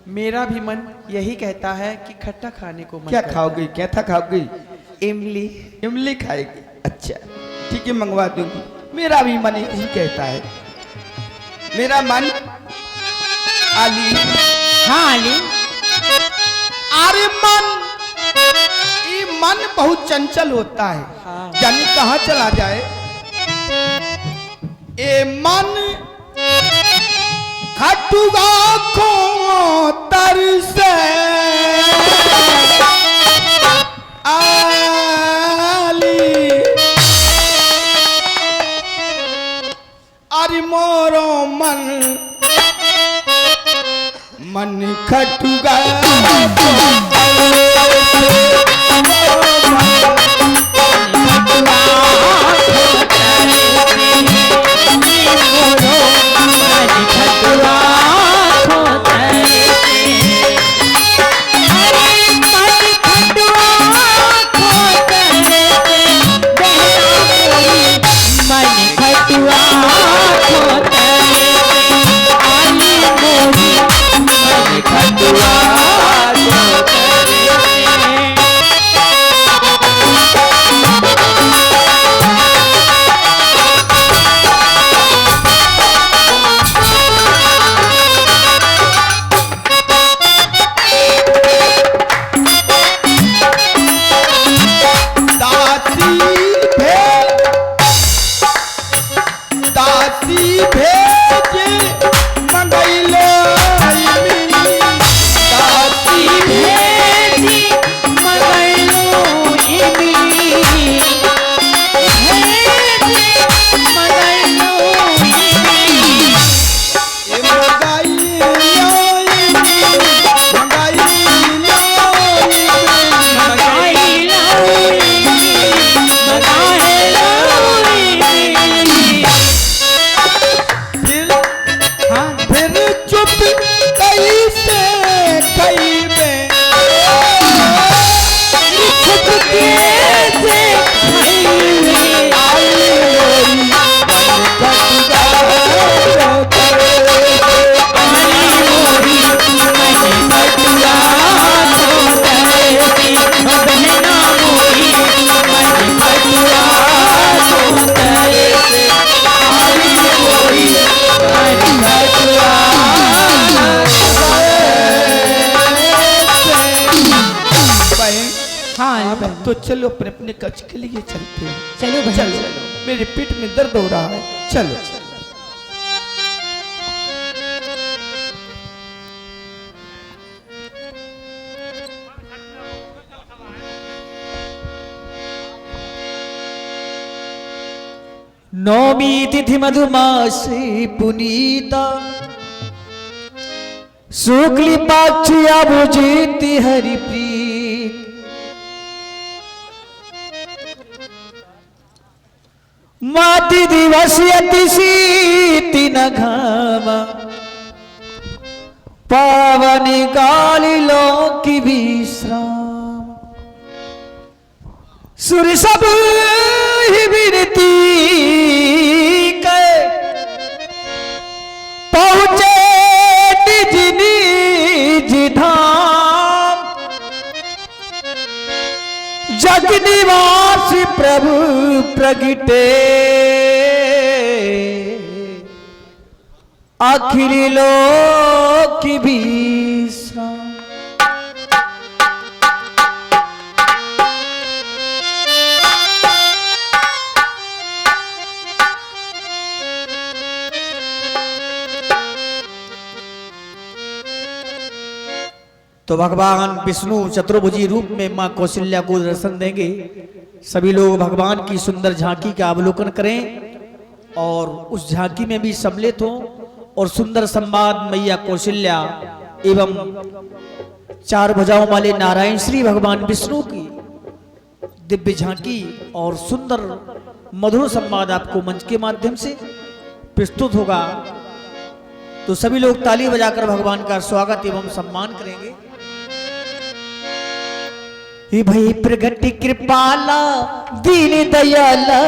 मेरा भी मन यही कहता है कि खट्टा खाने को मन क्या करता खाओगी? क्या था खाओगी? है। इमली। इमली खाएगी? अच्छा ठीक है, मंगवा दूंगी। मेरा भी मन यही कहता है। मेरा मन आली। हाँ आली। अरे मन बहुत चंचल होता है। हाँ। जाने कहाँ चला जाए। ए मन खटुआ को तरसे आली। अरे मोरो मन खटुआ तो चलो अपने अपने कच्छ के लिए चलते हैं। चलो बहन चलो, मेरी पीठ में दर्द हो रहा है। चलो नौमी तिथि मधुमासी पुनीता शुक्ल पक्ष अभुजीति हरिप्रीत माति दिवस अति शीति न घामा पावन काली लोक विश्राम सूर्य सब ही विनती के पहुंचे निज निज धाम जग निवास प्रभु प्रगटे अखिल लोक विश्राम। तो भगवान विष्णु चतुर्भुजी रूप में मां कौशल्या को दर्शन देंगे। सभी लोग भगवान की सुंदर झांकी का अवलोकन करें और उस झांकी में भी सम्मिलित हों और सुंदर संवाद मैया कौशल्या एवं चार भुजाओं वाले नारायण श्री भगवान विष्णु की दिव्य झांकी और सुंदर मधुर संवाद आपको मंच के माध्यम से प्रस्तुत होगा। तो सभी लोग ताली बजाकर भगवान का स्वागत एवं सम्मान करेंगे। भई प्रगति कृपाला दीन दयाला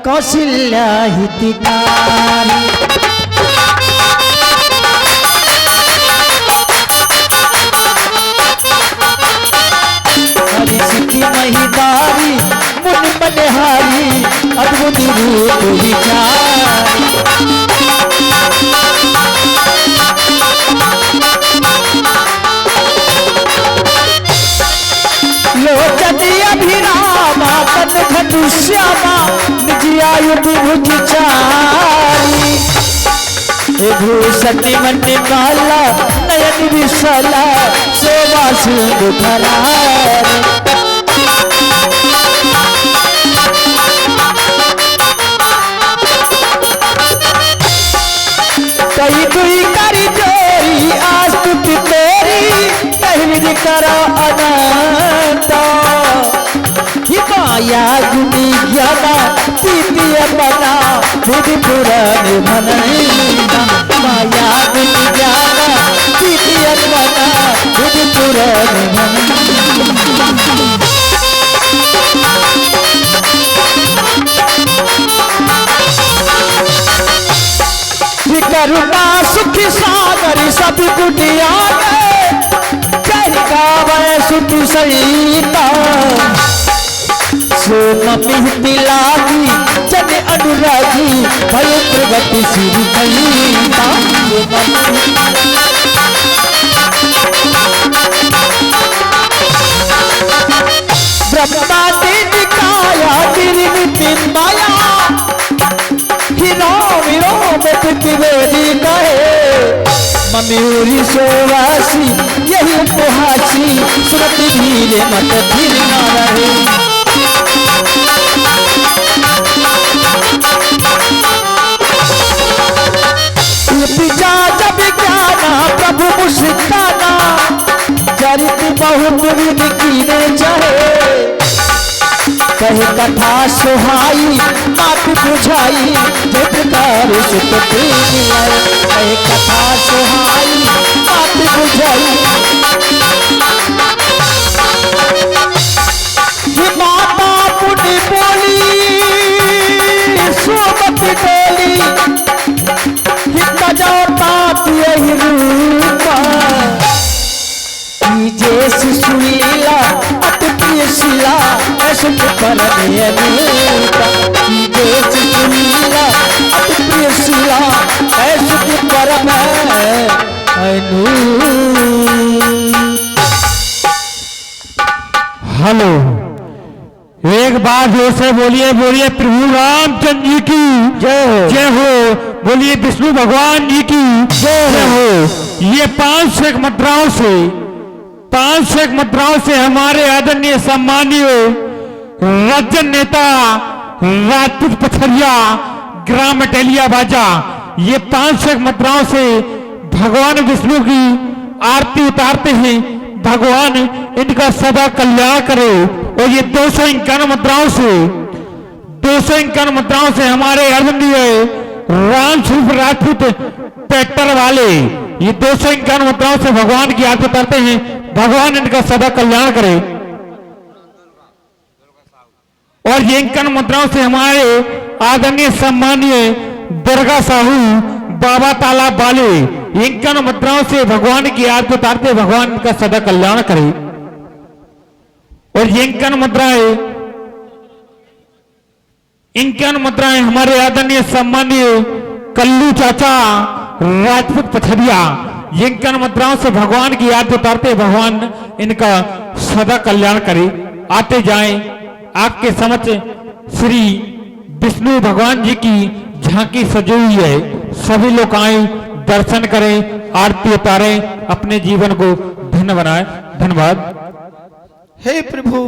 कौशल्या हितकारी द्विभुज चारी भूषति मणि माला नयन विशाला शोभा सिंधु खरार कई दुई करी जोरी आस्तुति तेरी कहीं करो अनंता ही माया गुनी ज्ञाना तीतीय बना बुद्धि पुराण मनना माया गुनी ज्ञाना तीतीय बना बुद्धि पुराण मनना करुणा सुख सागर सब गुटिया गावे सुख सईता सो मम्मी लागी जन अनुरागी भय प्रगति सिर कईता ब्रह्मा ने निकाया निर्मित माया प्रतिवेदी कहे मयूरी सोवासी यही उपहासी सुरति धीरे मत धीर न रहे पिजा जब ज्ञाना प्रभु मुस्काना चरित बहुत विध कीने चाहे कहे कथा सुहाई मात बुझाई जय प्रकार सुत कहे कथा सुहाई मात बुझाई माता पुण्य बोली सोमत डोली जाता यही रूपा जैस सुनीला अति प्रिय शिला ऐसे पर अनूपा जैस सुनीला अति प्रिय शिला ऐसे पर हेलो, एक बार जोर से बोलिए बोलिए प्रभु रामचंद्र जी की जय हो, बोलिए विष्णु भगवान जी की जय हो। ये 501 मुद्राओं से हमारे आदरणीय सम्मानीय राज्य नेता राजपूत पथरिया ग्राम मटेलिया बाजा, ये 501 मुद्राओं से भगवान विष्णु की आरती उतारते हैं। भगवान इनका सदा कल्याण करे। और ये 251 मुद्राओं से हमारे आदरणीय रामस्वरूप राजपूत ट्रैक्टर वाले, ये 251 मुद्राओं से भगवान की आरती उतारते हैं। भगवान इनका सदा कल्याण करे। और ये 51 मुद्राओं से हमारे आदरणीय सम्मानीय दुर्गा साहू बाबा तालाब वाले, 51 मुद्राओं से भगवान की आरती उतारते, भगवान इनका सदा कल्याण करे। और ये 51 मुद्राएं हमारे आदरणीय सम्मानीय कल्लू चाचा राजपूत पथरिया, 51 मुद्राओं से भगवान की आरती उतारते, भगवान इनका सदा कल्याण करे। आते जाएं आपके समक्ष श्री विष्णु भगवान जी की झांकी सजी हुई है। सभी लोग आए, दर्शन करें, आरती उतारें, अपने जीवन को धन्य बनाएं। धन्यवाद। हे प्रभु,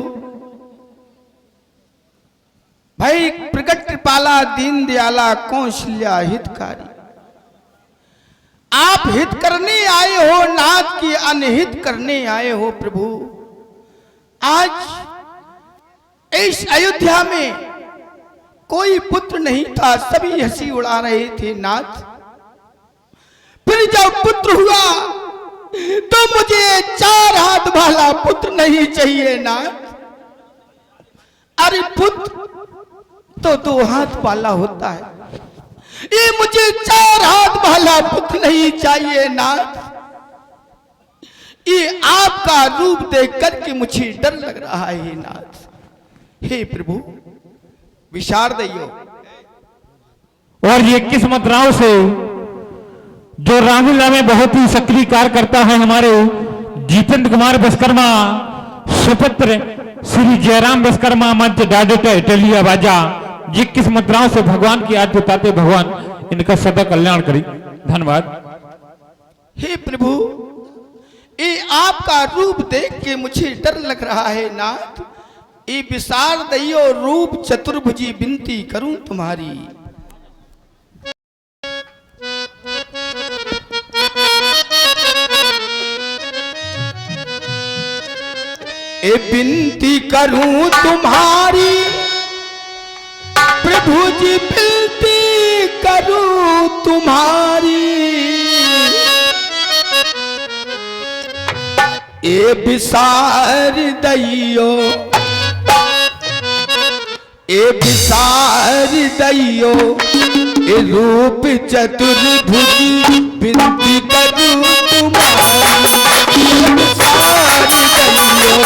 भाई प्रकट कृपाला दीन दयाला कौशल्या हितकारी, आप हित करने आए हो, नाथ की अनहित करने आए हो। प्रभु, आज इस अयोध्या में कोई पुत्र नहीं था, सभी हंसी उड़ा रहे थे नाथ। फिर जब पुत्र हुआ तो मुझे 4 हाथ वाला पुत्र नहीं चाहिए नाथ। अरे पुत्र तो 2 हाथ वाला होता है, ये मुझे 4 हाथ वाला पुत्र नहीं चाहिए नाथ। ये आपका रूप देख करके मुझे डर लग रहा है नाथ। हे प्रभु, विचार दैयो। और ये 21 मुद्राओं से जो रामलीला में बहुत ही सक्रिय कार्य करता है हमारे जितेंद्र कुमार विश्वकर्मा, सुपुत्र श्री जयराम विश्वकर्मा मंच डाडेटा इटलिया बाजा, ये किस मुद्राओं से भगवान की याद बताते भगवान इनका सदा कल्याण करी। धन्यवाद। हे प्रभु, ये आपका रूप देख के मुझे डर लग रहा है नाथ। ये विशाल दइयो रूप चतुर्भुजी विनती करूं तुम्हारी। ए विनती करूं तुम्हारी प्रभु जी, विनती करूं तुम्हारी। ए विसार दैयो, ए विसार दैयो, ए रूप चतुर्भुजी विनती करूं तुम्हारी। ए विसार दैयो,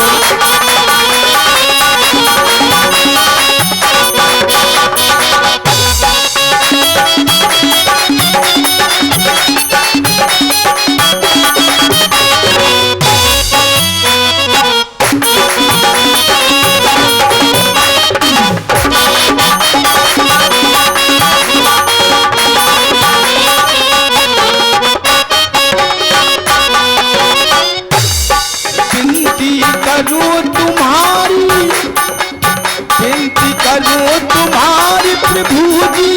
तुम्हारी प्रभु जी,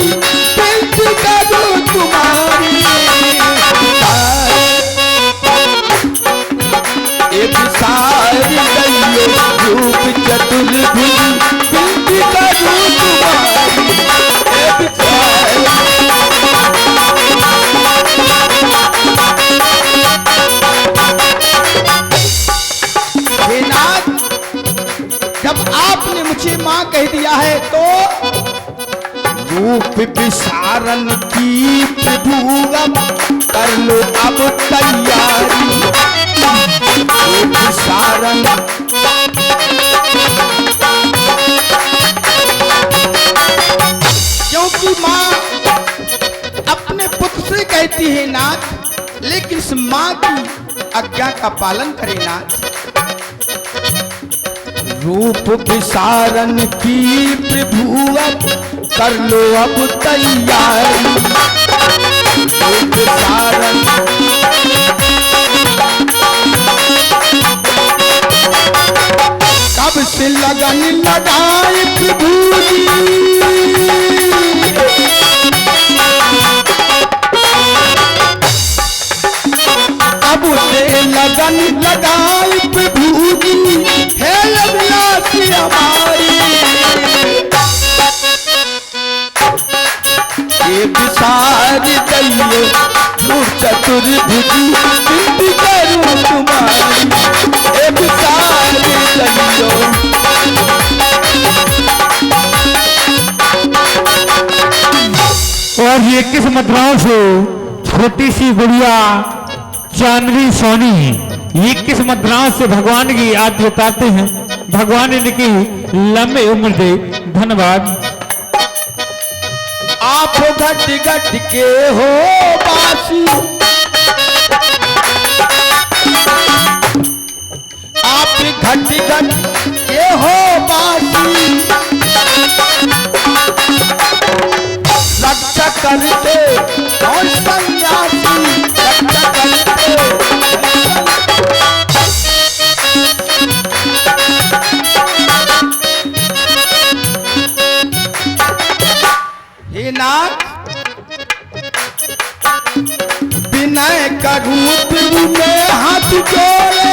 विनती करो तुम्हारी। एक सारी दैयो रूप चतुर्भुजी विनती करो तुम्हारी। एक सारी हे नाथ, जब आपने मुझे मां कह दिया है तो रूप विसारन की प्रभु अब कर लो अब तैयारी। रूप विसारन क्योंकि मां अपने पुत्र से कहती है नाथ, लेकिन इस मां की आज्ञा का पालन करे नाथ। रूप विसारन की प्रभु अब कर लो अब तैयारी। रूप विसारन कब से लगन लगाए प्रभु जी, कब से लगन लगाए प्रभु जी, है अभिलाषी हमारी। ये विसार दैयो रूप चतुर्भुजी विनती करूं तुम्हारी। ये विसार दैयो, और ये किस मुद्राओं से छोटी सी गुड़िया चांदनी सोनी, ये किस मुद्राओं से भगवान की याद जताते हैं। भगवान इनकी लंबी उम्र दे। धन्यवाद। आप घट घट के हो बासी, आप घट घट के हो बासी। रक्षा करते और सन्यासी, रक्षा करते। हे नाथ, विनय का रूप में हाथ जोड़े,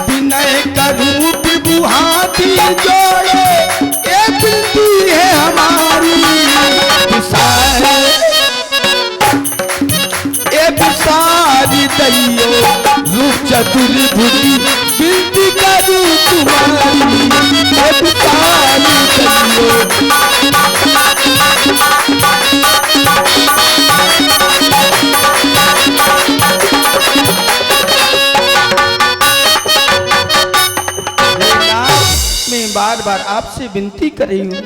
विनय का रूप हाथी जोड़े। ये विनती है हमारी। ये विसारी दैयो रूप चतुर्भुजी विनती करूं तुम्हारी। ये विसारी दैयो, मैं बार बार आपसे विनती कर रही हूं,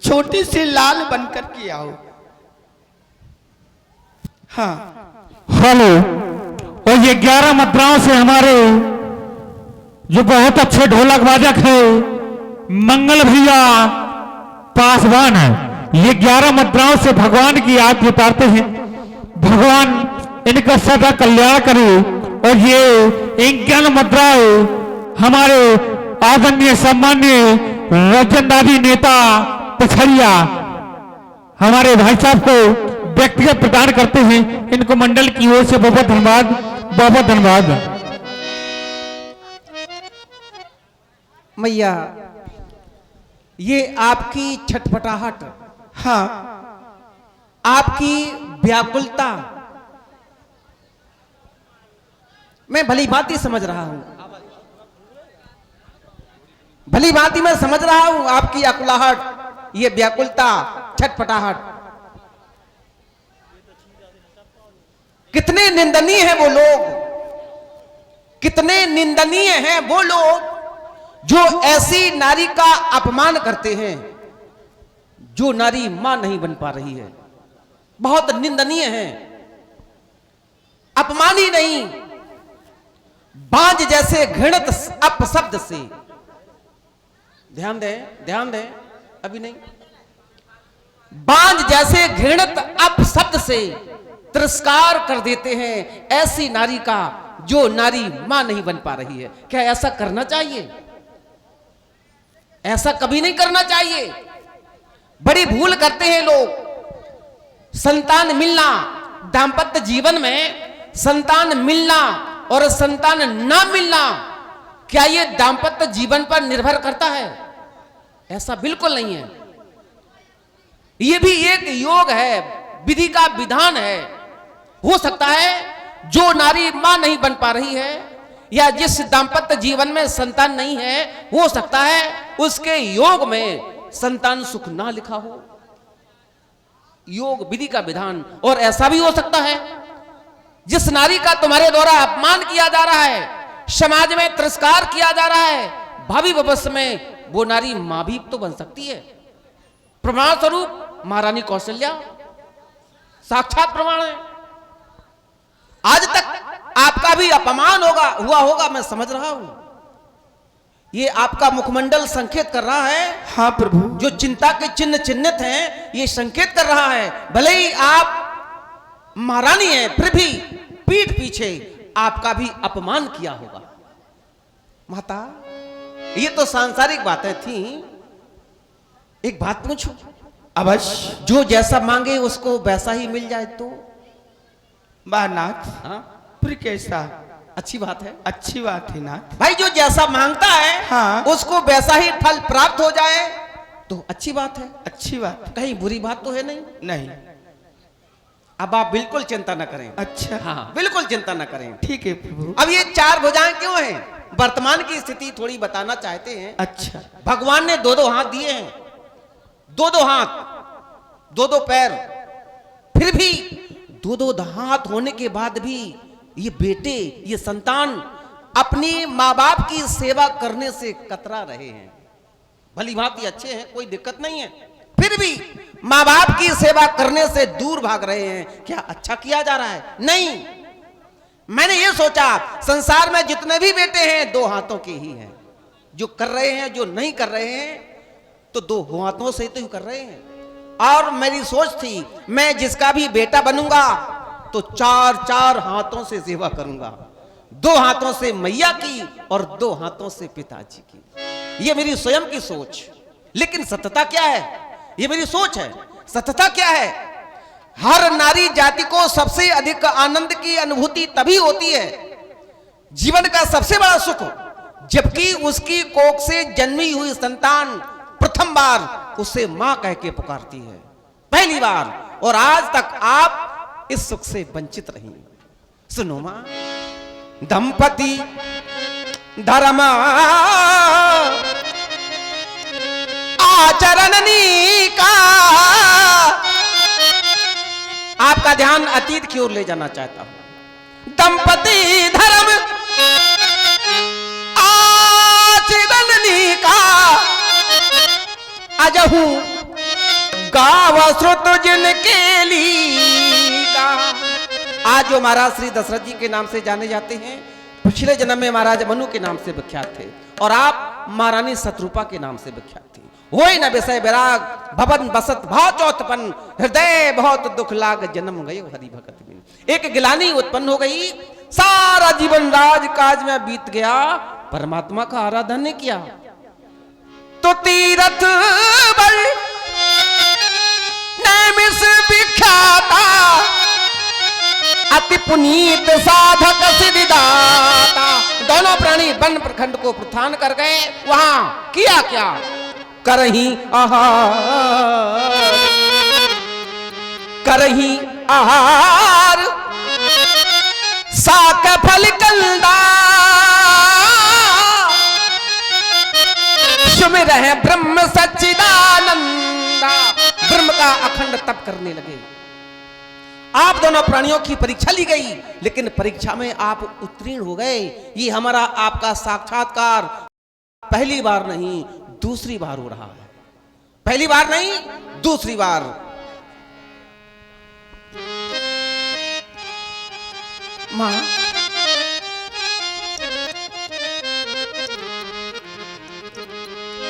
छोटी सी लाल बनकर के आओ। हाँ हेलो। और ये 11 मुद्राओं से हमारे जो बहुत अच्छे ढोलक वादक है मंगल भैया पासवान है। ये 11 मुद्राओं से भगवान की याद उतारते हैं, भगवान इनका सदा कल्याण करे। और ये 51 मुद्राएं हमारे आदरणीय सम्मान्य रजनदारी नेता पछड़िया हमारे भाई साहब को व्यक्तिगत प्रदान करते हैं। इनको मंडल की ओर से बहुत धन्यवाद, बहुत धन्यवाद। मैया, ये आपकी छटपटाहट, हाँ, आपकी व्याकुलता मैं भली भांति समझ रहा हूं, भली भांति मैं समझ रहा हूं आपकी अकुलाहट, ये व्याकुलता, छटपटाहट। कितने निंदनीय हैं वो लोग, कितने निंदनीय हैं वो लोग जो ऐसी नारी का अपमान करते हैं जो नारी मां नहीं बन पा रही है। बहुत निंदनीय है, अपमान ही नहीं, बांझ जैसे घृणित अपशब्द से, ध्यान दें, ध्यान दें, अभी नहीं, बांझ जैसे घृणित अपशब्द से तिरस्कार कर देते हैं ऐसी नारी का जो नारी मां नहीं बन पा रही है। क्या ऐसा करना चाहिए? ऐसा कभी नहीं करना चाहिए। बड़ी भूल करते हैं लोग। संतान मिलना, दाम्पत्य जीवन में संतान मिलना और संतान ना मिलना, क्या यह दाम्पत्य जीवन पर निर्भर करता है? ऐसा बिल्कुल नहीं है। यह भी एक योग है, विधि का विधान है। हो सकता है जो नारी मां नहीं बन पा रही है या जिस दाम्पत्य जीवन में संतान नहीं है, हो सकता है उसके योग में संतान सुख ना लिखा हो। योग विधि का विधान। और ऐसा भी हो सकता है जिस नारी का तुम्हारे द्वारा अपमान किया जा रहा है, समाज में तिरस्कार किया जा रहा है, भावी भविष्य में वो नारी मां भी तो बन सकती है। प्रमाण स्वरूप महारानी कौशल्या साक्षात प्रमाण है। आज तक आपका भी अपमान हुआ होगा, मैं समझ रहा हूं। ये आपका मुखमंडल संकेत कर रहा है, हाँ प्रभु, जो चिंता के चिन्ह चिन्हित हैं, ये संकेत कर रहा है। भले ही आप महारानी हैं, फिर भी पीठ पीछे आपका भी अपमान किया होगा। माता, ये तो सांसारिक बातें थी। एक बात पूछूं? अवश्य। जो जैसा मांगे उसको वैसा ही मिल जाए तो? नाथ, हाँ, फिर कैसा? अच्छी बात है। अच्छी बात है नाथ। भाई, जो जैसा मांगता है, हाँ, उसको वैसा ही फल प्राप्त हो जाए तो अच्छी बात है। अच्छी बात। कहीं बुरी बात तो है नहीं? नहीं। अब आप बिल्कुल चिंता न करें। अच्छा, हाँ, बिल्कुल चिंता न करें। ठीक है प्रभु। अब ये 4 भुजाएं क्यों हैं? वर्तमान की स्थिति थोड़ी बताना चाहते हैं। अच्छा, भगवान ने 2-2 हाथ दिए हैं, 2-2 हाथ, 2-2 पैर, फिर भी 2-2 हाथ होने के बाद भी ये बेटे, ये संतान अपनी माँ बाप की सेवा करने से कतरा रहे हैं। भली भांति अच्छे हैं, कोई दिक्कत नहीं है, फिर भी माँ बाप की सेवा करने से दूर भाग रहे हैं। क्या अच्छा किया जा रहा है? नहीं। मैंने ये सोचा, संसार में जितने भी बेटे हैं 2 हाथों के ही हैं। जो कर रहे हैं, जो नहीं कर रहे हैं, तो 2 हाथों से तो कर रहे हैं। और मेरी सोच थी, मैं जिसका भी बेटा बनूंगा तो 4-4 हाथों से सेवा करूंगा। 2 हाथों से मैया की और 2 हाथों से पिताजी की। ये मेरी स्वयं की सोच। लेकिन सत्यता क्या है? ये मेरी सोच है। सत्यता क्या है? हर नारी जाति को सबसे अधिक आनंद की अनुभूति तभी होती है, जीवन का सबसे बड़ा सुख, जबकि उसकी कोख से जन्मी हुई संतान प्रथम बार उसे मां कह के पुकारती है, पहली बार। और आज तक आप इस सुख से वंचित रही। सुनो मां, दंपति धर्म आचरणनी का। आपका ध्यान अतीत की ओर ले जाना चाहता हूं। दंपति धर्म आचरणनी का, अजहू गाव श्रुत जिनके लिए का। आज जो महाराज श्री दशरथ जी के नाम से जाने जाते हैं, पिछले जन्म में महाराज मनु के नाम से विख्यात थे और आप महारानी शत्रुपा के नाम से विख्यात थी। होय न विषय विराग भवन बसत भाव चौथपन हृदय बहुत दुख लाग जन्म गए हरि भगत बिन। एक गिलानी उत्पन्न हो गई, सारा जीवन राज काज में बीत गया, परमात्मा का आराधन नहीं किया तो तीरथ बल नैमिष विख्याता अति पुनीत साधक सिद्धिदाता। दोनों प्राणी वन प्रखंड को प्रस्थान कर गए। वहां किया क्या? करही आहार, करही आहार साक फल कंदा सुमिर है ब्रह्म सच्चिदानंदा। ब्रह्म का अखंड तप करने लगे। आप दोनों प्राणियों की परीक्षा ली गई, लेकिन परीक्षा में आप उत्तीर्ण हो गए। ये हमारा आपका साक्षात्कार पहली बार नहीं दूसरी बार हो रहा है। पहली बार नहीं दूसरी बार। मां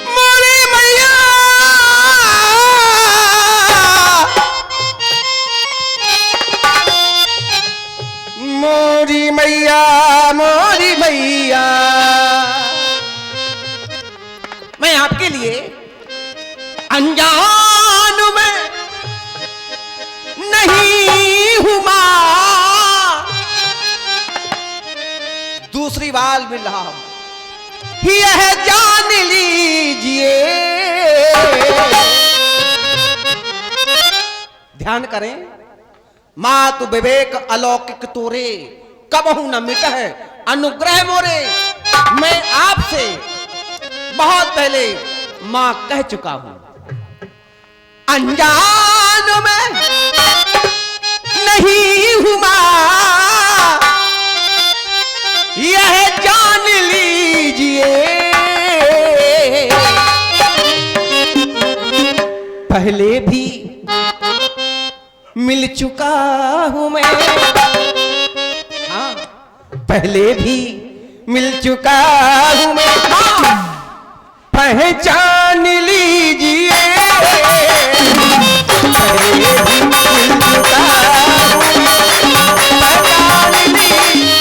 मोरी मैया मोरी मैया मोरी मैया, मैं आपके लिए अनजान में नहीं हूं मां। दूसरी बार मिल रहा यह जान लीजिए। ध्यान करें, मात विवेक अलौकिक तोरे कबहू न मिट है अनुग्रह मोरे। मैं आपसे बहुत पहले मां कह चुका हूं, अनजान में नहीं हूं मां, यह जान लीजिए। पहले भी मिल चुका हूं मैं, हाँ पहले भी मिल चुका हूं मैं, हाँ पहचान लीजिए। पहले भी मिल चुका हूं मैं, पहचान लीजिए।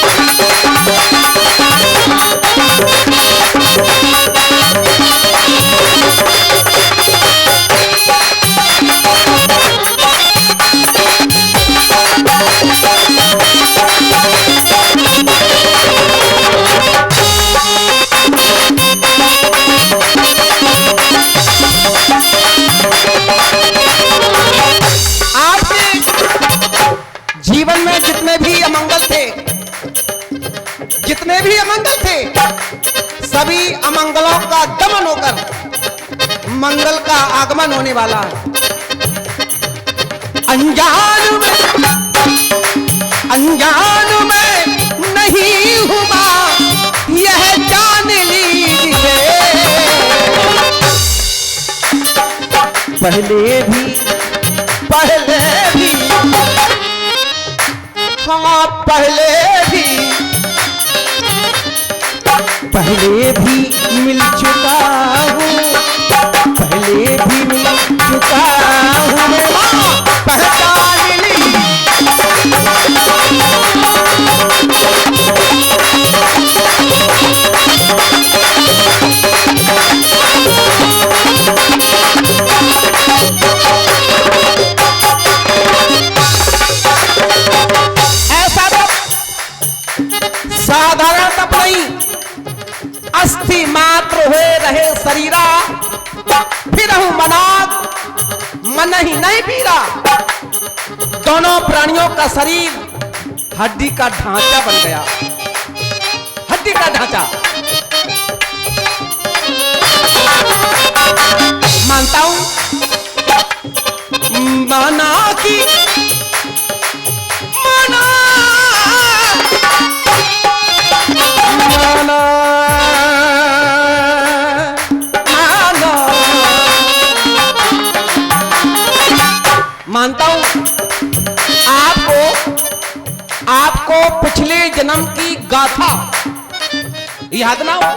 जीवन में जितने भी अमंगल थे, सभी अमंगलों का दमन होकर मंगल का आगमन होने वाला है। अनजान में नहीं हूं मां, यह जान लीजिए। पहले भी हाँ पहले भी मिल चुका हूँ, पहले भी मिल चुका हूँ मैं, पहचान ली। ऐसा तो साधारण तप नहीं, अस्थि मात्र हुए रहे शरीरा, फिर हूं मनात मन ही नहीं पीरा। दोनों प्राणियों का शरीर हड्डी का ढांचा बन गया, हड्डी का ढांचा। मानता हूं माना कि मानता हूं आपको पिछले जन्म की गाथा याद ना हो?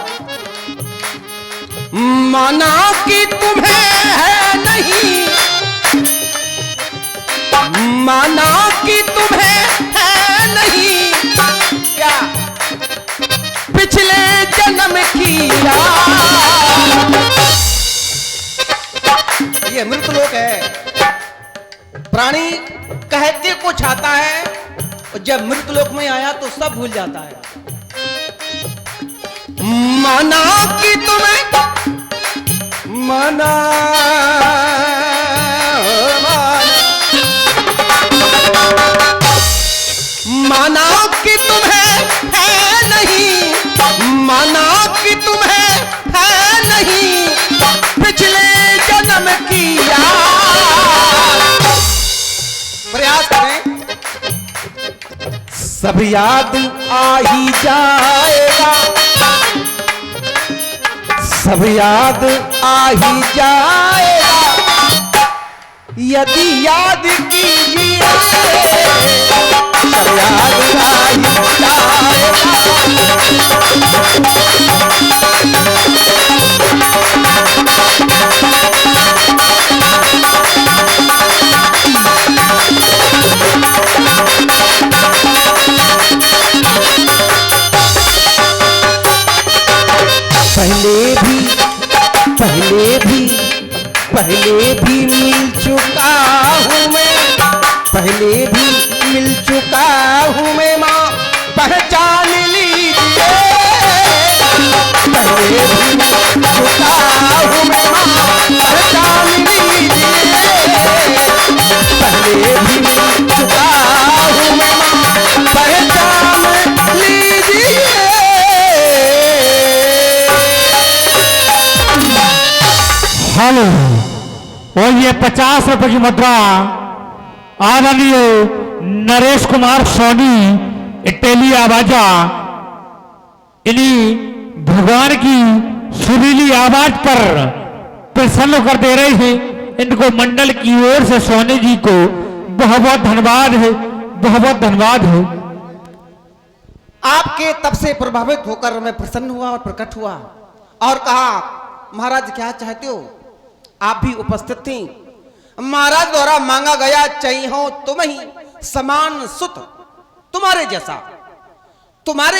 माना कि तुम्हें है नहीं, माना कि तुम्हें है नहीं क्या पिछले जन्म की याद। ये मृत लोक है। प्राणी कहते को चाहता है और जब मृत लोक में आया तो सब भूल जाता है। माना कि तुम्हें माना माना कि तुम्हें है नहीं, माना कि तुम्हें है नहीं पिछले जन्म की याद। प्रयास करें। सब याद आ ही जाएगा, सब याद आ ही जाएगा यदि याद कीजिए। सब याद आ ही जाएगा। पहले भी मिल चुका हूँ मैं, पहले भी मिल चुका हूँ मैं माँ पहचान लीजिए। पहले भी मिल चुका हूँ मैं माँ पहचान लीजिए। पहले भी मिल चुका हूँ मैं माँ पहचान लीजिए। हेलो, और ये 50 रुपए की मुद्रा आदरणीय नरेश कुमार सोनी इटली आवाजा इन्हीं भगवान की सुरीली आवाज पर प्रसन्न कर दे रहे हैं। इनको मंडल की ओर से सोनी जी को बहुत बहुत धन्यवाद है, बहुत बहुत धन्यवाद है। आपके तब से प्रभावित होकर मैं प्रसन्न हुआ और प्रकट हुआ और कहा महाराज क्या चाहते हो? आप भी उपस्थित थी। महाराज द्वारा मांगा गया चाहिए हो तुम ही समान सुत, तुम्हारे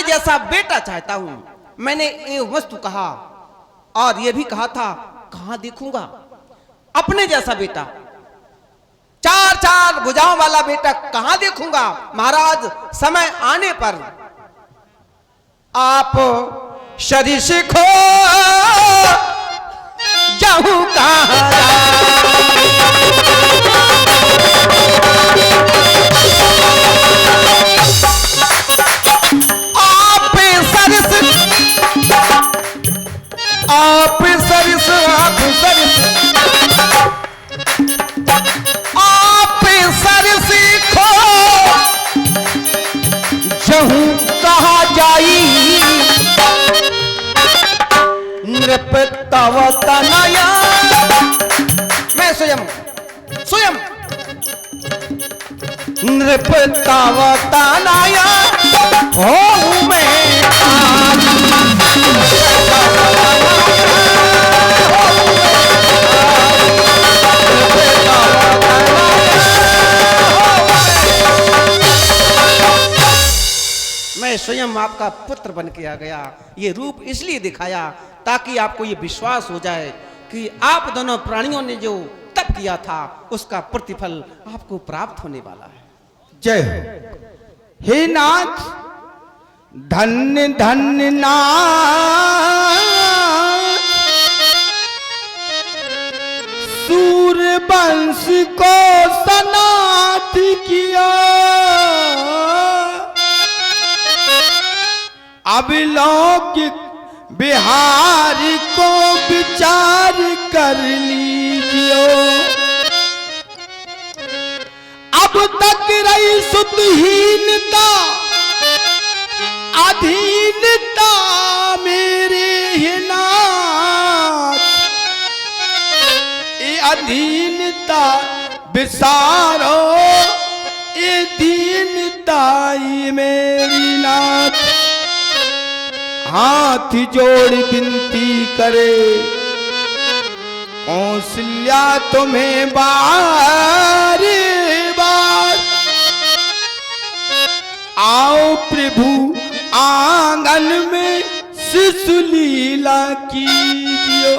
जैसा बेटा चाहता हूं। मैंने ये वस्तु कहा और यह भी कहा था कहां देखूंगा अपने जैसा बेटा, चार चार भुजाओं वाला बेटा कहां देखूंगा। महाराज समय आने पर आप शरीर से खो जाऊं कहां आप सरस आप सरस आप सरस आप सरस खो जाऊं कहां जाई नृप तव तनया। मैं स्वयं नृप तव तनया हूँ मैं आज। मैं स्वयं आपका पुत्र बन के आ गया। ये रूप इसलिए दिखाया ताकि आपको ये विश्वास हो जाए कि आप दोनों प्राणियों ने जो तप किया था उसका प्रतिफल आपको प्राप्त होने वाला है। जय हो। हे नाथ, धन्य धन्य नाथ, सूर्यवंश को सनाथ किया। अविलौकिक बिहार को विचार कर लीजिए। अब तक रही सुतहीनता अधीनता मेरे ही नाथ, ये अधीनता विसारो, ये दीनता ये मेरी नाथ। हाथ जोड़ विनती करे, कौशल्या तुम्हें बार बार आओ प्रभु आंगन में शिशु लीला कीजियो।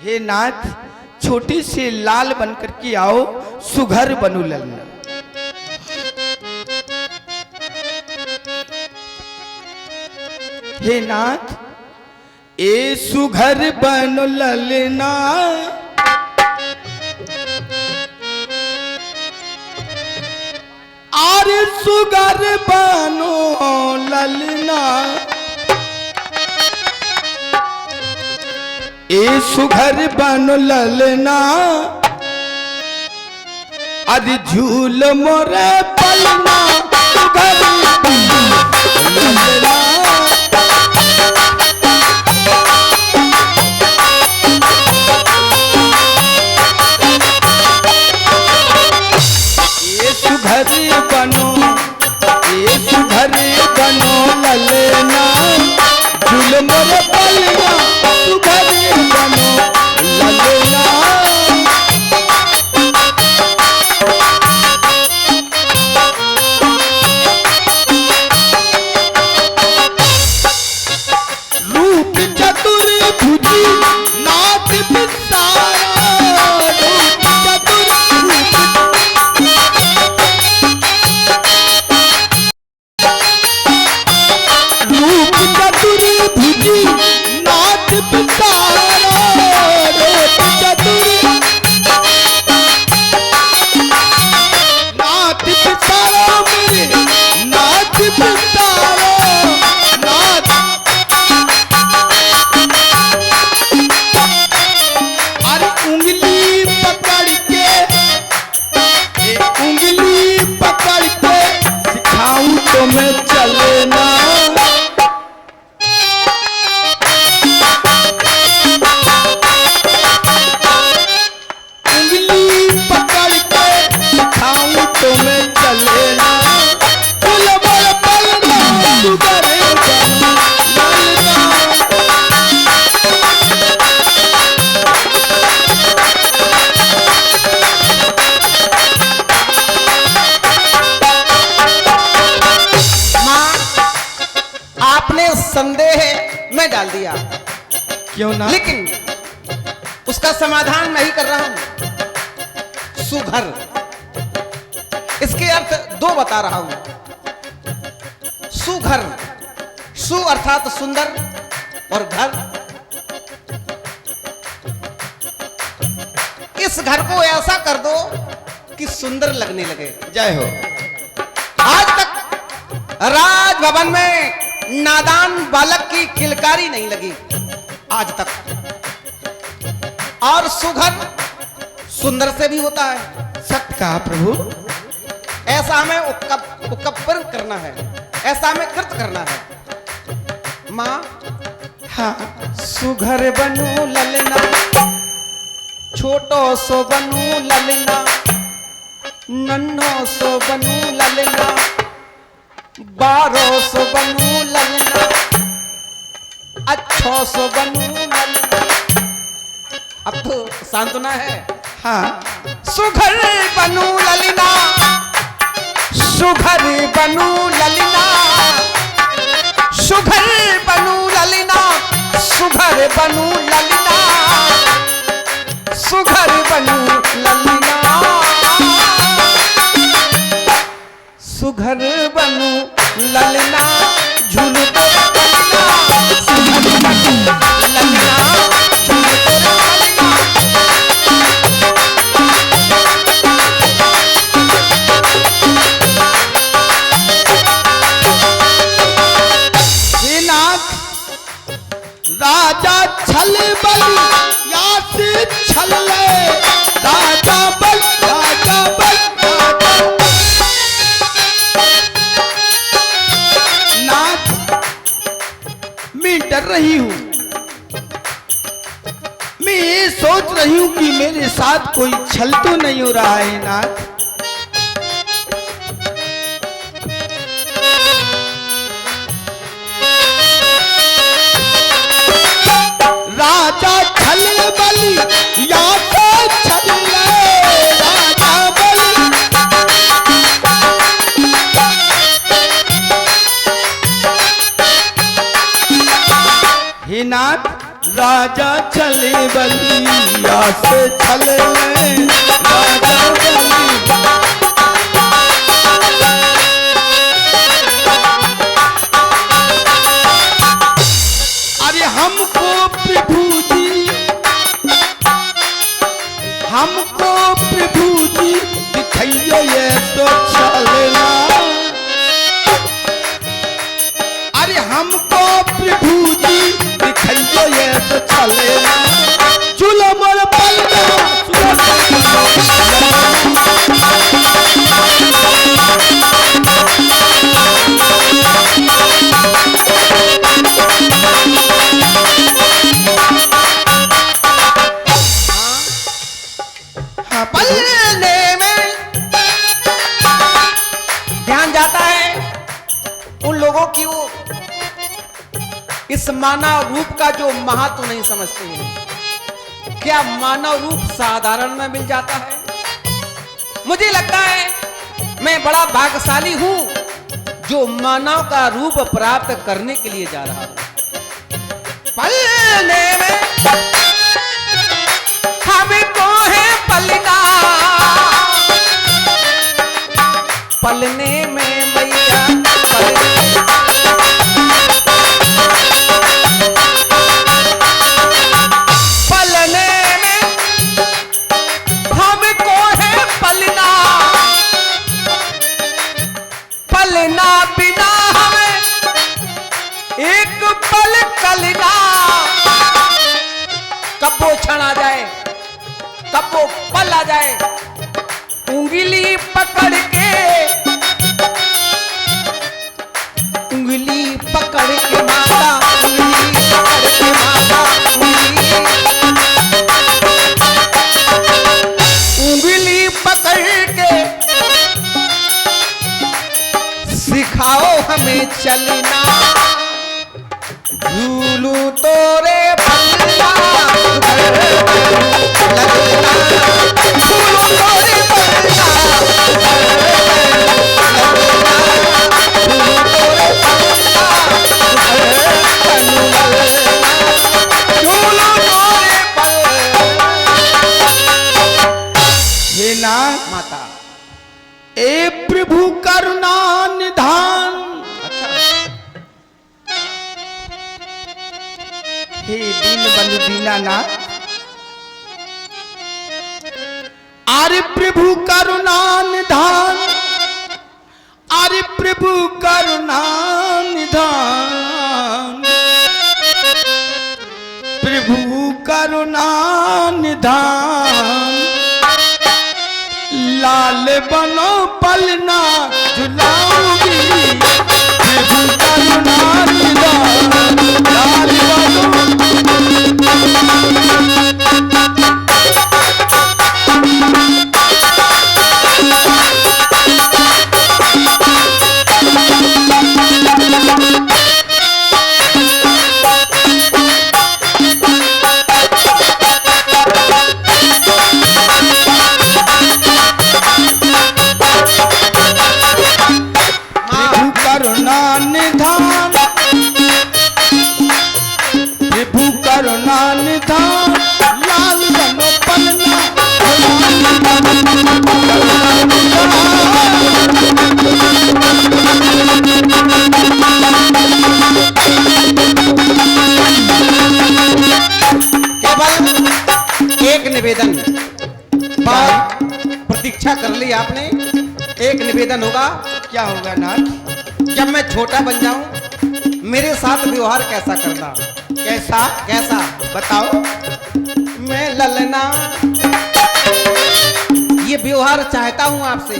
हे नाथ, छोटे से लाल बनकर के आओ, सुघर बनु ललना। हे नाथ, ए सुघर बनु ललना, आरे सुघर बनु ललना, ए सुघर बनु ललना, अद झूल मोरे पलना, सुघर बनु ललना। सुघर बनो, ए सुघर बनो ललना, झूल मोरे पलना, सुघर बनो ललना। रूप चतुर्भुजी नाथ विसारा, रूप चतुर्भुजी चतुर्भुजी नाथ विसारा, रूप चतुर नाथ विसारा, मेरे नाथ विसारा, नाथ। अरे उंगली पकड़ के, उंगली पकड़ के सिखाऊं तो मैं चलना, संदेह मैं डाल दिया, क्यों ना? लेकिन उसका समाधान नहीं कर रहा हूं। सुघर, इसके अर्थ दो बता रहा हूं। सुघर, सु अर्थात सुंदर और घर, इस घर को ऐसा कर दो कि सुंदर लगने लगे। जय हो। आज तक राजभवन में नादान बालक की किलकारी नहीं लगी आज तक। और सुघर सुंदर से भी होता है। सत्य कहा प्रभु। ऐसा हमें उकब्बर करना है, ऐसा हमें कृत करना है। माँ, हाँ, सुघर बनू ललना, छोटो सो बनू ललना, नन्हो सो बनू ललना, 12 सो बनू ललना, अच्छो सो बनू ललना। अब तो सांत्वना है। हाँ, सुघर बनू ललना, सुघर बनू ललना, सुघर बनू ललना, सुघर बनू ललना, सुघर बनू ललना, सुघर बनू ललना, झूलते ललना, सुघर बनू ललना, झूलते ललना। हे नाथ, राजा छल बल या से छल ले, राजा बल, राजा बल, राजा बल। नाथ, मैं डर रही हूं, मैं ये सोच रही हूं कि मेरे साथ कोई छल तो नहीं हो रहा है नाथ। राजा चले बलिया से चले राजा चले। अरे हमको प्रभु जी, हमको प्रभु जी दिखाइए ये तो चलना। अरे हमको प्रभु जी दिखाइए ये तो चलेना। चूल्हा मोर पलना पलने में ध्यान जाता है उन लोगों की वो इस मानव रूप का जो महत्व नहीं समझते हैं। क्या मानव रूप साधारण में मिल जाता है? मुझे लगता है मैं बड़ा भाग्यशाली हूं जो मानव का रूप प्राप्त करने के लिए जा रहा हूं। पलने में हमको है पलना, पलने में मैया पलने में हमको है पलना, पलना बिना हमें एक पल कलना। कब वो क्षण आ जाए, कब वो पल आ जाए, उंगली पकड़ के, उंगली पकड़ के माता, उंगली पकड़ के माता, उंगली पकड़ के सिखाओ हमें चलना। झूलू तोरे पल्ला लगना, झूलू तोरे पल्ला हे नाथ माता। ए प्रभु करुणा निधान। अच्छा, हे दीन बंधु दीनानाथ। अरे प्रभु करुणा निधान, अरे प्रभु करुणा निधान, प्रभु करुणा निधान। लाल बनो पलना झुलाऊंगी, प्रभु करुणा निधान। लाल बनो करुणा निधान। लाल बनो पलना केवल एक निवेदन, बात प्रतीक्षा कर ली आपने। एक निवेदन होगा। क्या होगा नाथ? जब मैं छोटा बन जाऊं मेरे साथ व्यवहार कैसा करना? कैसा कैसा बताओ? मैं ललना ये व्यवहार चाहता हूं आपसे।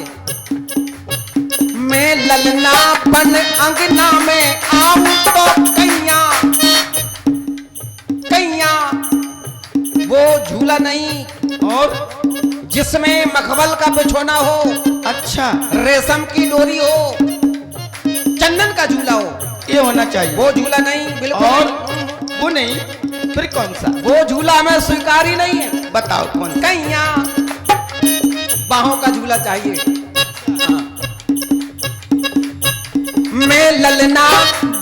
मैं ललना बन अंगना में आऊं तो कैया कैया वो झूला नहीं और जिसमें मखमल का बिछोना हो, अच्छा रेशम की डोरी हो, चंदन का झूला हो, ये होना चाहिए। वो झूला नहीं बिल्कुल। और नहीं। वो नहीं, फिर कौन सा? वो झूला हमें स्वीकार ही नहीं है। बताओ कौन सा? कैया बाहों का झूला चाहिए। हाँ। मैं ललना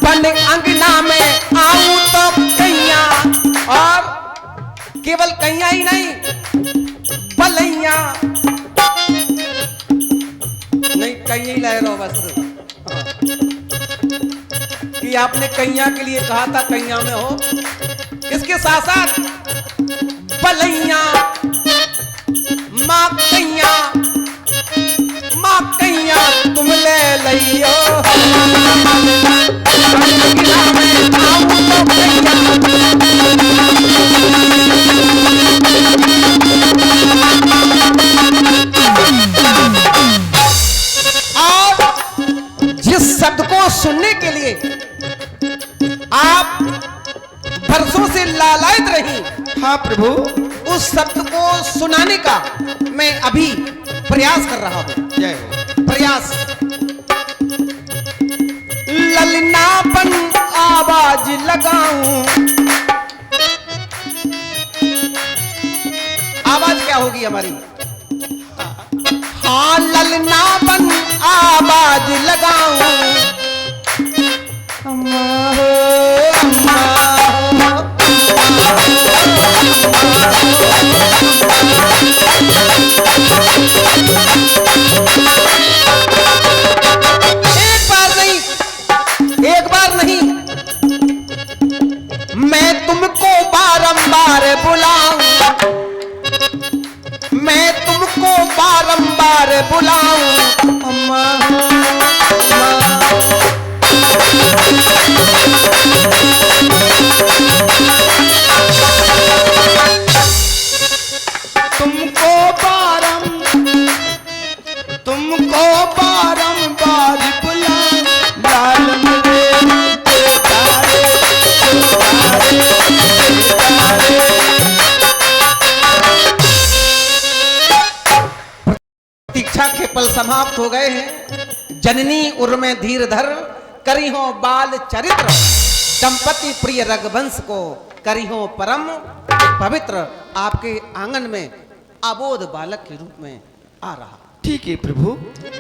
बन अंगना में आऊं तो कैया और केवल कैया ही नहीं, बलैया नहीं, कैया ही लाए रहो बस। कि आपने कैया के लिए कहा था, कैया में हो। इसके साथ साथ बलैया, माँ कैया तुम ले लियो। और जिस शब्द को सुनने के लिए आप बरसों से लालायित रही, हाँ प्रभु, उस शब्द को सुनाने का मैं अभी प्रयास कर रहा हूं। जय हो। प्रयास। ललनापन आवाज लगाऊं। आवाज क्या होगी हमारी? हाँ, ललनापन आवाज लगाऊं। अम्मा हो, अम्मा हो, एक बार नहीं, मैं तुमको बारंबार बुलाऊं, मैं तुमको बारंबार बुलाऊं। अम्मा, तुमको बारंबार बुलाऊं, लाल मेरे तारे, तारे। प्रतीक्षा के पल समाप्त हो गए हैं। जननी उर में धीर धर, करी हो बाल चरित्र। दंपति प्रिय रघुवंश को करी हो परम पवित्र। आपके आंगन में अबोध बालक के रूप में आ रहा। ठीक है प्रभु,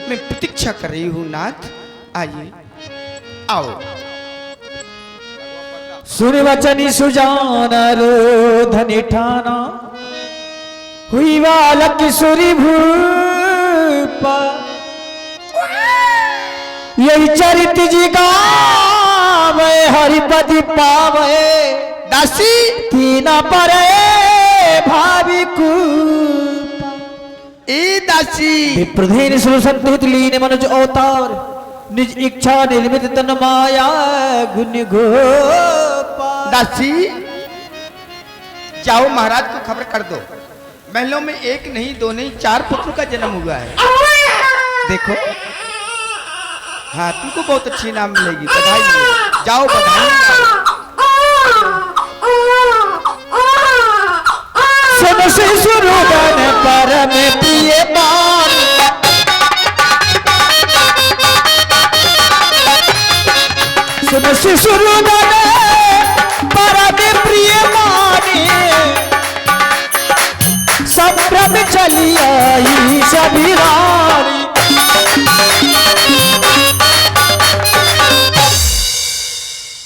मैं प्रतीक्षा कर रही हूँ नाथ, आइए, आओ। सुन वचनी सुजान धनि ठाना, हुई बालक किशोरी भूपा। यही चरित जी गावे, हरिपति पावे। दासी तीना परे भावी कू। ए दासी, विप्रधीन सुसंतुत लीन मनुज अवतार, निज इच्छा निर्मित तन माया गुण गोपाल। दासी जाओ, महाराज को खबर कर दो, महलों में एक नहीं, दो नहीं, 4 पुत्र का जन्म हुआ है। देखो, हाँ तुमको बहुत अच्छी नाम मिलेगी, बधाई मिलेगी। जाओ बधाई जाओ। सुन शिशुरुदन परम प्रिय मान, सुन शिशुरुदन परम प्रिय माने। संभ्रम चली आई सभी रानी।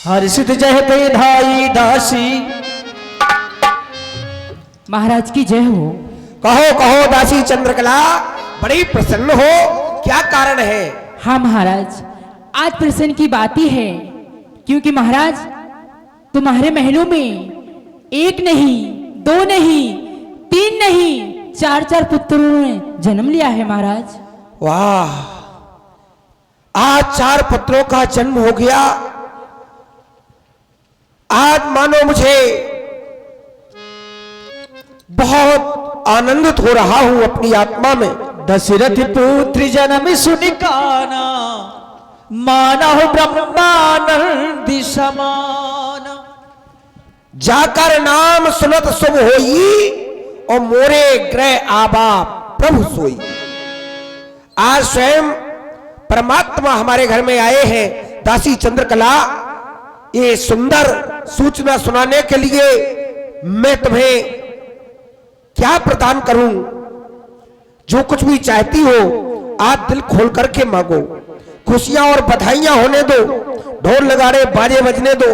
हर्षित जय पे धाई दासी। महाराज की जय हो। कहो कहो दासी चंद्रकला, बड़ी प्रसन्न हो, क्या कारण है? हाँ महाराज, आज प्रसन्न की बात ही है, क्योंकि महाराज तुम्हारे महलों में एक नहीं, दो नहीं, 3 नहीं, 4 पुत्रों ने जन्म लिया है महाराज। वाह, आज 4 पुत्रों का जन्म हो गया। आज मानो मुझे बहुत आनंदित हो रहा हूं अपनी आत्मा में। दशरथ पुत्र जन्म सुनिकाना, मानव ब्रह्मानंद समान। जाकर नाम सुनत शुभ होई, और मोरे ग्रह आबा प्रभु सोई। आज स्वयं परमात्मा हमारे घर में आए हैं। दासी चंद्रकला, ये सुंदर सूचना सुनाने के लिए मैं तुम्हें क्या प्रदान करूं? जो कुछ भी चाहती हो आज दिल खोल करके मांगो। खुशियां और बधाइयां होने दो, ढोल नगाड़े बाजे बजने दो।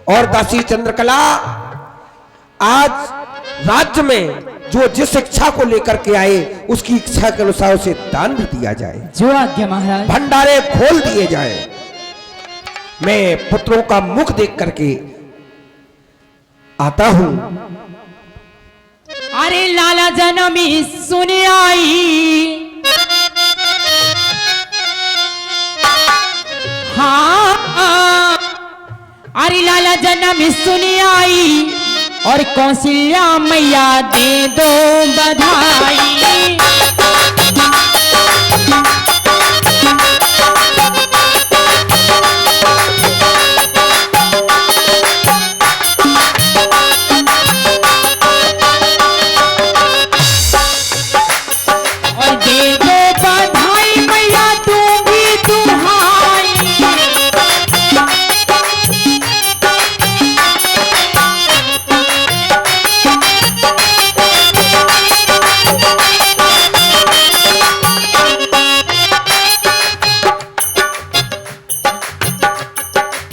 और दासी चंद्रकला, आज राज्य में जो जिस इच्छा को लेकर के आए उसकी इच्छा के अनुसार उसे दान भी दिया जाए, जो आज्ञा महाराज। भंडारे खोल दिए जाए। मैं पुत्रों का मुख देख करके आता हूं। अरे लाला जनमी सुन आई, हाँ अरे लाला जनमी सुन आई, और कौशल्या मैया दे दो बधाई। और दे दो बधाई मैया तू भी दुहाई।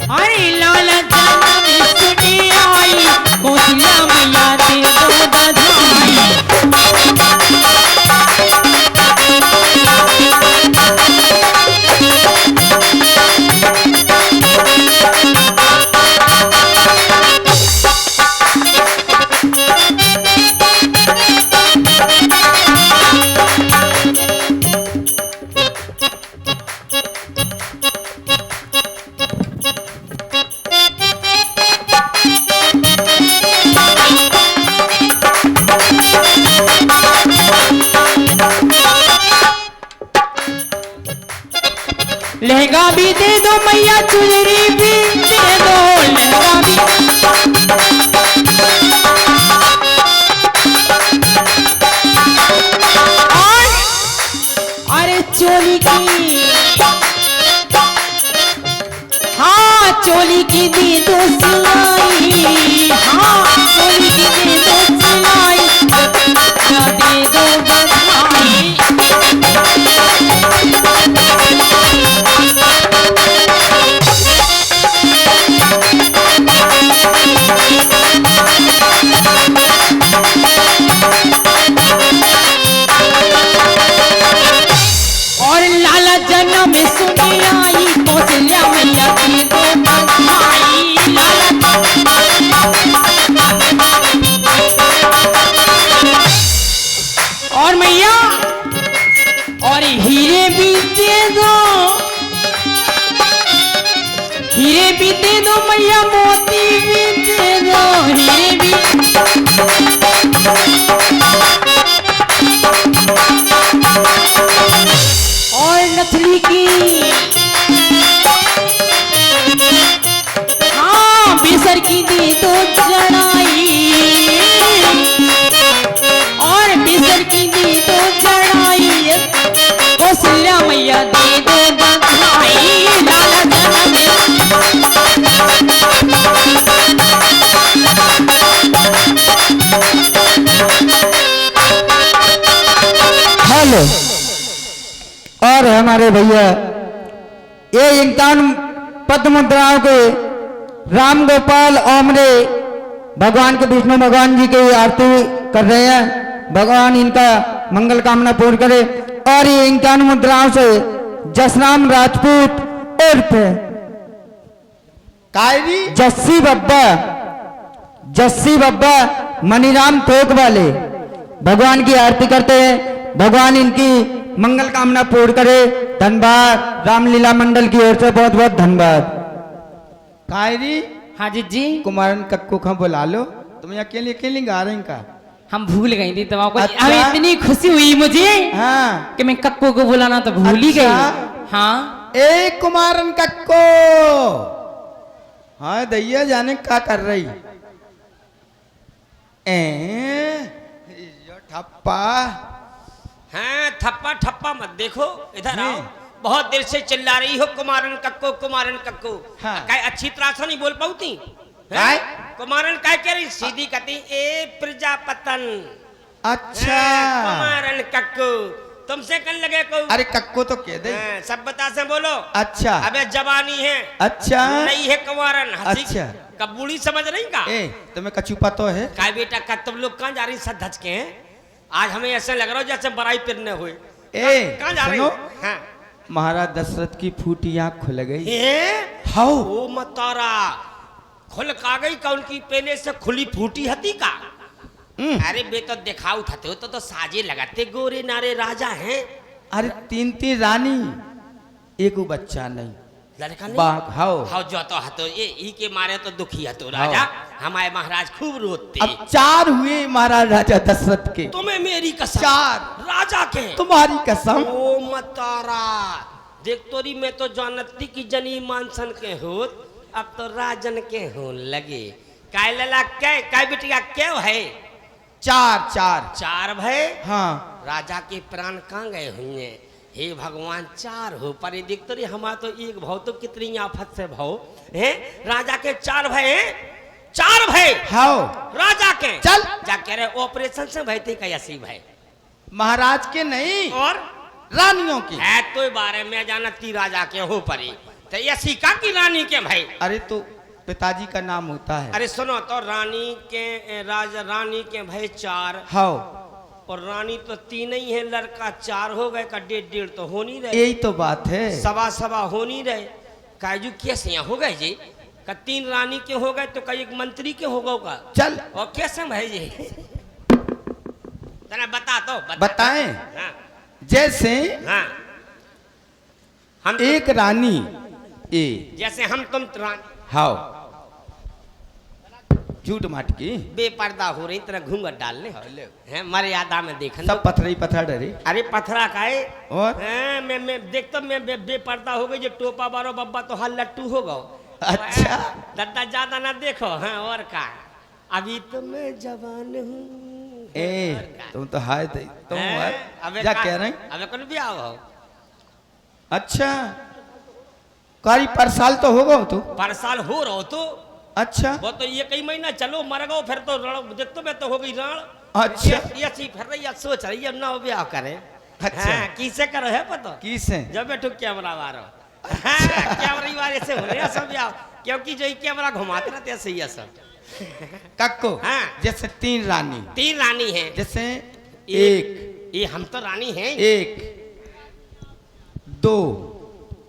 अरे लाला जनमी सुनी आई, कौशल्या मैया दे दो बधाई। लहंगा भी दे दो मैया, चुनरी भी दे दो, लहंगा भी। और अरे चोली की, हाँ चोली की दे दो सिलाई, हाँ चोली की दे दो सिलाई, दे दो बधाई। और लाला जन्म में सुनी आई, कौशल्या मैया दे दो बधाई। लाला और मैया और हीरे भी दे दो, हीरे भी दे दो मैया, मोती भी दे दो, हीरे भी। और नथली की, हाँ बेसर की दे दो जड़ाई, और बेसर की दे दो जड़ाई। कौशल्या मैया दे दो बधाई। लाला जनम हेलो। और हमारे भैया ये 51 पद्म मुद्राओं के राम गोपाल ओमरे भगवान के विष्णु भगवान जी की आरती कर रहे हैं। भगवान इनका मंगल कामना पूर्ण करे। और ये 51 मुद्राओं से जसराम राजपूत उर्फ कायरी जस्सी बब्बा मनीराम थोक वाले भगवान की आरती करते हैं। भगवान इनकी मंगल कामना पूर्ण करे। धन्यवाद। रामलीला मंडल की ओर से बहुत बहुत धन्यवाद। कायरी हाँ जी कुमारन कक्को का बुला लो, तुम अकेले अकेले गा रहे हैं का? हम भूल गई थी तब अच्छा? हमें इतनी खुशी हुई मुझे हाँ कि मैं कक्को को बुलाना तो भूल ही गई। अच्छा? हाँ ए कुमारन कक्को, हाँ दैया जाने क्या कर रही यो ठप्पा। हाँ थप्पा ठप्पा मत देखो, इधर आओ। बहुत देर से चिल्ला रही हो कुमारन कक्को कुमारन कक्को। हाँ। काय अच्छी तरह से नहीं बोल पाऊती? काय? कुमारन काय कह रही? सीधी कहती ए प्रजापतन। अच्छा कुमारन कक्को तुमसे कल लगे को अरे कक्को तो कह दे। सब बता से बोलो। अच्छा अबे जवानी है, अच्छा नहीं है कंवारन, हंसी अच्छा। कब बूढ़ी समझ रही का? ए तुम्हें कछु पता है? काय बेटा का तुम लोग कहाँ जा रही सद धज के हैं? आज हमें ऐसे लग रहा हो जैसे बराई पिरने हुए। कहाँ जा रही? हाँ। महाराज दशरथ की फूटी आंख खुल गई। हाउ ओ मतारा खुल का गई का उनकी पहले से खुली फूटी हती का? अरे बे तो दिखाऊ थते हो तो साजे लगाते गोरे नारे राजा हैं। अरे 3 रानी एक बच्चा नहीं लड़का नहीं बाघ हाउ हाउ जो तो हतो ये ई के मारे तो दुखी हतो राजा। हमारे महाराज खूब रोते। अब 4 हुए महाराज राजा दशरथ के। तुम्हें मेरी कसम। 4 राजा के तुम्हारी कसम। ओ मतारा देख तोरी में तो जानती की जनी मानसन के होत अब तो राजन के हो लगे। काय लला काय बिटिया क्यों है? 4 भय। हाँ राजा के प्राण कहाँ गए हुए? हे भगवान 4 हो पर देख तो रे हमारा तो एक भाव तो कितनी आफत से भाव है। राजा के 4 भय हैं। 4 भय हाउ राजा के। चल जा कह रहे ऑपरेशन से भय थे कैसी भय? महाराज के नहीं और रानियों की है तो बारे में जानती राजा के हो परी तो ऐसी का की रानी के भाई? अरे तो पिताजी का नाम होता है। अरे सुनो तो रानी के राजा रानी के भाई 4 हाउ और रानी तो 3 ही है, लड़का 4 हो गए का 1.5 तो हो नहीं रहे। यही तो बात है। सवा हो नहीं रहे। काजू कैसे यहाँ हो गए जी का 3 रानी के हो गए तो कई एक मंत्री के हो गए का? चल और कैसे भाई जी तना बता तो बताएं। हाँ। जैसे हाँ हम एक रानी ए जैसे हम तुम रानी हाउ झूठ माट की बेपर्दा हो रही तरह घूंघट डालने हैं मर्यादा में देखन सब पत्थर पत्थर डरे। अरे पथरा का है और मैं देख तो मैं बेपर्दा हो गई जो टोपा बारो बब्बा तो हल लट्टू हो गो। अच्छा दादा ज्यादा ना देखो। हाँ और का अभी तो मैं जवान हूँ। ए तुम तो हाय थे तुम अबे क्या कह रहे? अबे कौन भी आओ? अच्छा कारी पर साल तो होगा तो पर साल हो रहो तो अच्छा वो तो ये कई महीना चलो मर गो फिर तो देख तो मैं तो हो गई राण। अच्छा ये सी फिर रही सोच रही है ना ब्याह करे। अच्छा हाँ, किसे करो है पता? किसे? जब बैठो कैमरा मारो। हाँ, कैमरा वाले से हो रहे सब ब्याह क्योंकि जो कैमरा घुमाते रहते हैं सही है सब। कक्को हाँ जैसे 3 रानी 3 रानी है जैसे एक ये हम तो रानी हैं। 1 2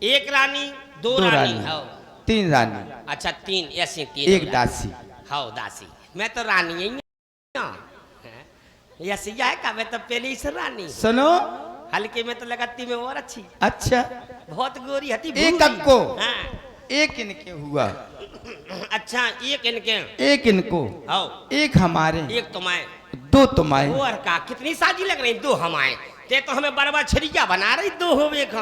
एक रानी 2 रानी हो 3 रानी। अच्छा 3 ऐसे 3 एक दासी। हाँ दासी मैं तो रानी ही ऐसी है का? मैं तो पहले ही से रानी। सुनो हल्के में तो लगाती में और अच्छी। अच्छा बहुत गोरी हती एक कक्को हाँ। एक इनके हुआ। अच्छा एक इनके एक इनको आओ एक हमारे एक तुम्हारे 2 तुम्हारे। और का कितनी साजी लग रही 2 हमारे ते तो हमें बरबा छरिया बना रही 2 हो एक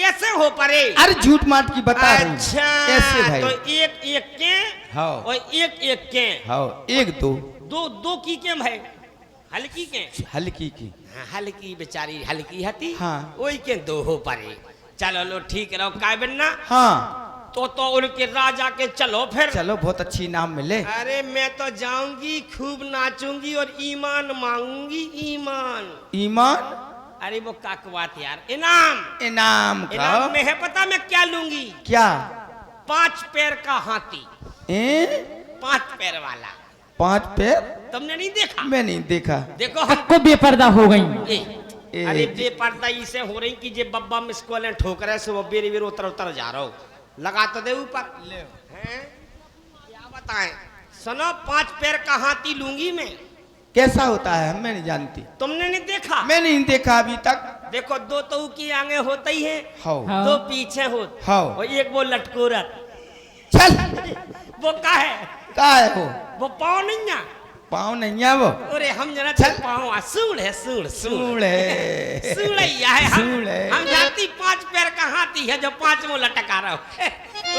ऐसे हो परे। अरे झूठ माट की बता रही। अच्छा ऐसे भाई तो एक के हाँ और एक के हाँ 1 2 दो की के भाई हल्की के हल्की की हाँ, हल्की बेचारी हल्की हती हाँ वही के 2 हो परे। चलो लो ठीक रहो काय बनना। हाँ तो उनके राजा के चलो फिर। चलो बहुत अच्छी नाम मिले। अरे मैं तो जाऊंगी खूब नाचूंगी और ईमान मांगूंगी ईमान। ईमान? अरे वो काकवात यार इनाम इनाम का इनाम में है पता मैं क्या लूंगी? क्या? 5 पैर का हाथी। 5 पैर वाला। 5 पैर? तुमने नहीं देखा? मैं नहीं देखा। देखो हम को बेपर्दा हो गई। अरे बेपर्दा इसे हो रही कि जे बब्बा मिस कॉल ठोकर से वो बेरी बेर उतर जा रहा हो लगा तो दे ऊपर हैं क्या बताएं। सुनो 5 पैर का हाथी लूंगी मैं। कैसा होता है? मैं नहीं जानती। तुमने नहीं देखा? मैं नहीं देखा अभी तक। देखो 2 तो की आगे होते ही है हाउ 2 पीछे हो हाउ और एक वो लटकोरत। चल वो का है वो पाँव नहीं है पाँव नहीं है वो। अरे हम जरा चल पाँव सूढ़ है सूढ़ सूढ़ है सूढ़ैया है हम जानती 5 पैर का हाथी है जो 5 में लटका रहा हो।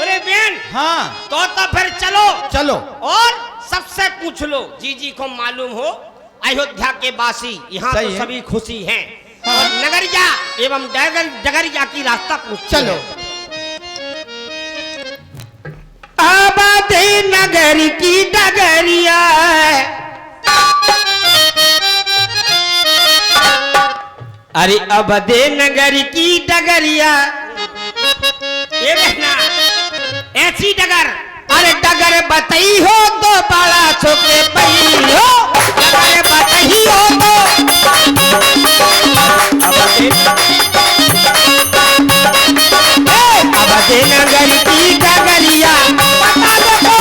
अरे बेन हाँ तो फिर चलो चलो और सबसे पूछ लो जी को मालूम हो अयोध्या के वासी यहाँ तो सभी खुशी हैं। हाँ। और नगरिया एवं डगरिया की रास्ता पूछ चलो। आबाद नगर की डगरिया अरे अबदे नगर की डगरिया, ये देखना ऐसी डगर, अरे डगर बतई हो तो बड़ा छोके पई हो, डगर बतई हो तो अबदे नगर की डगरिया बता दो